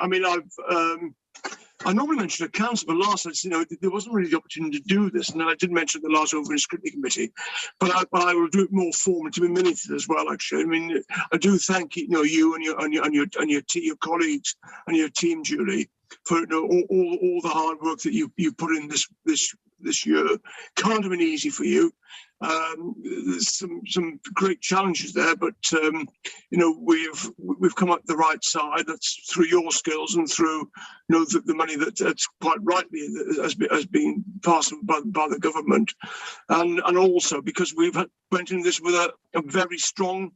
I normally mention accounts, but last, there wasn't really the opportunity to do this, and I did mention the last over in Scrutiny Committee, but I will do it more formative in minutes as well. Actually, I mean, I do thank you and your colleagues and your team, Julie, for all the hard work that you put in this year. Can't have been easy for you. There's some great challenges there, but we've come up the right side. That's through your skills and through the money that's quite rightly has been passed by the government, and also because we've went into this with a very strong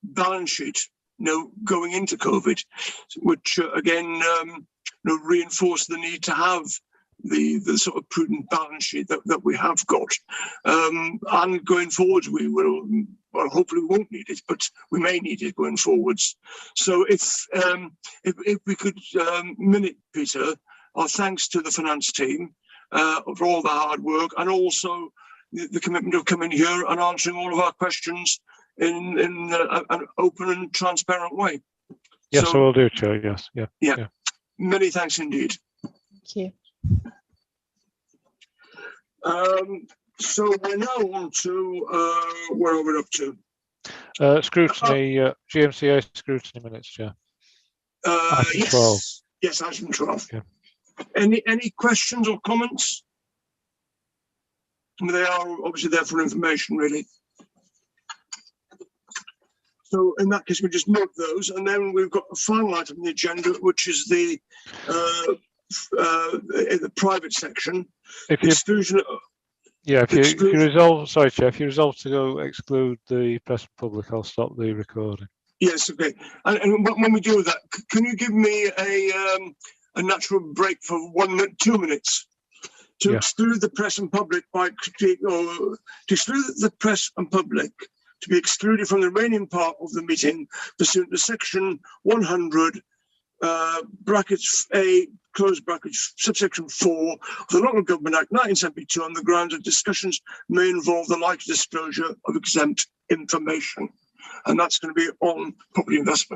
balance sheet, going into COVID, which again reinforced the need to have the sort of prudent balance sheet that we have got, and going forwards we will, well, hopefully we won't need it, but we may need it going forwards. So if we could minute, Peter, our thanks to the finance team for all the hard work, and also the commitment of coming here and answering all of our questions in an open and transparent way. Yes, so, I will do, Chair. Yes, yeah. Many thanks indeed. Thank you. So we're now on to where are we up to? Scrutiny, GMCA scrutiny minutes, Chair. Item 12. Yes, item 12. Yeah. Any questions or comments? They are obviously there for information, really. So in that case, we just note those, and then we've got the final item on the agenda, which is the private section. Exclusion. If you resolve, sorry, Chair, if you resolve to go exclude the press and public, I'll stop the recording. Yes, okay. And when we do that, can you give me a natural break for 1 minute, 2 minutes to exclude the press and public to exclude the press and public to be excluded from the remaining part of the meeting pursuant to section 100 brackets A close brackets subsection 4 of the Local Government Act 1972 on the grounds that discussions may involve the likely disclosure of exempt information, and that's going to be on property investment.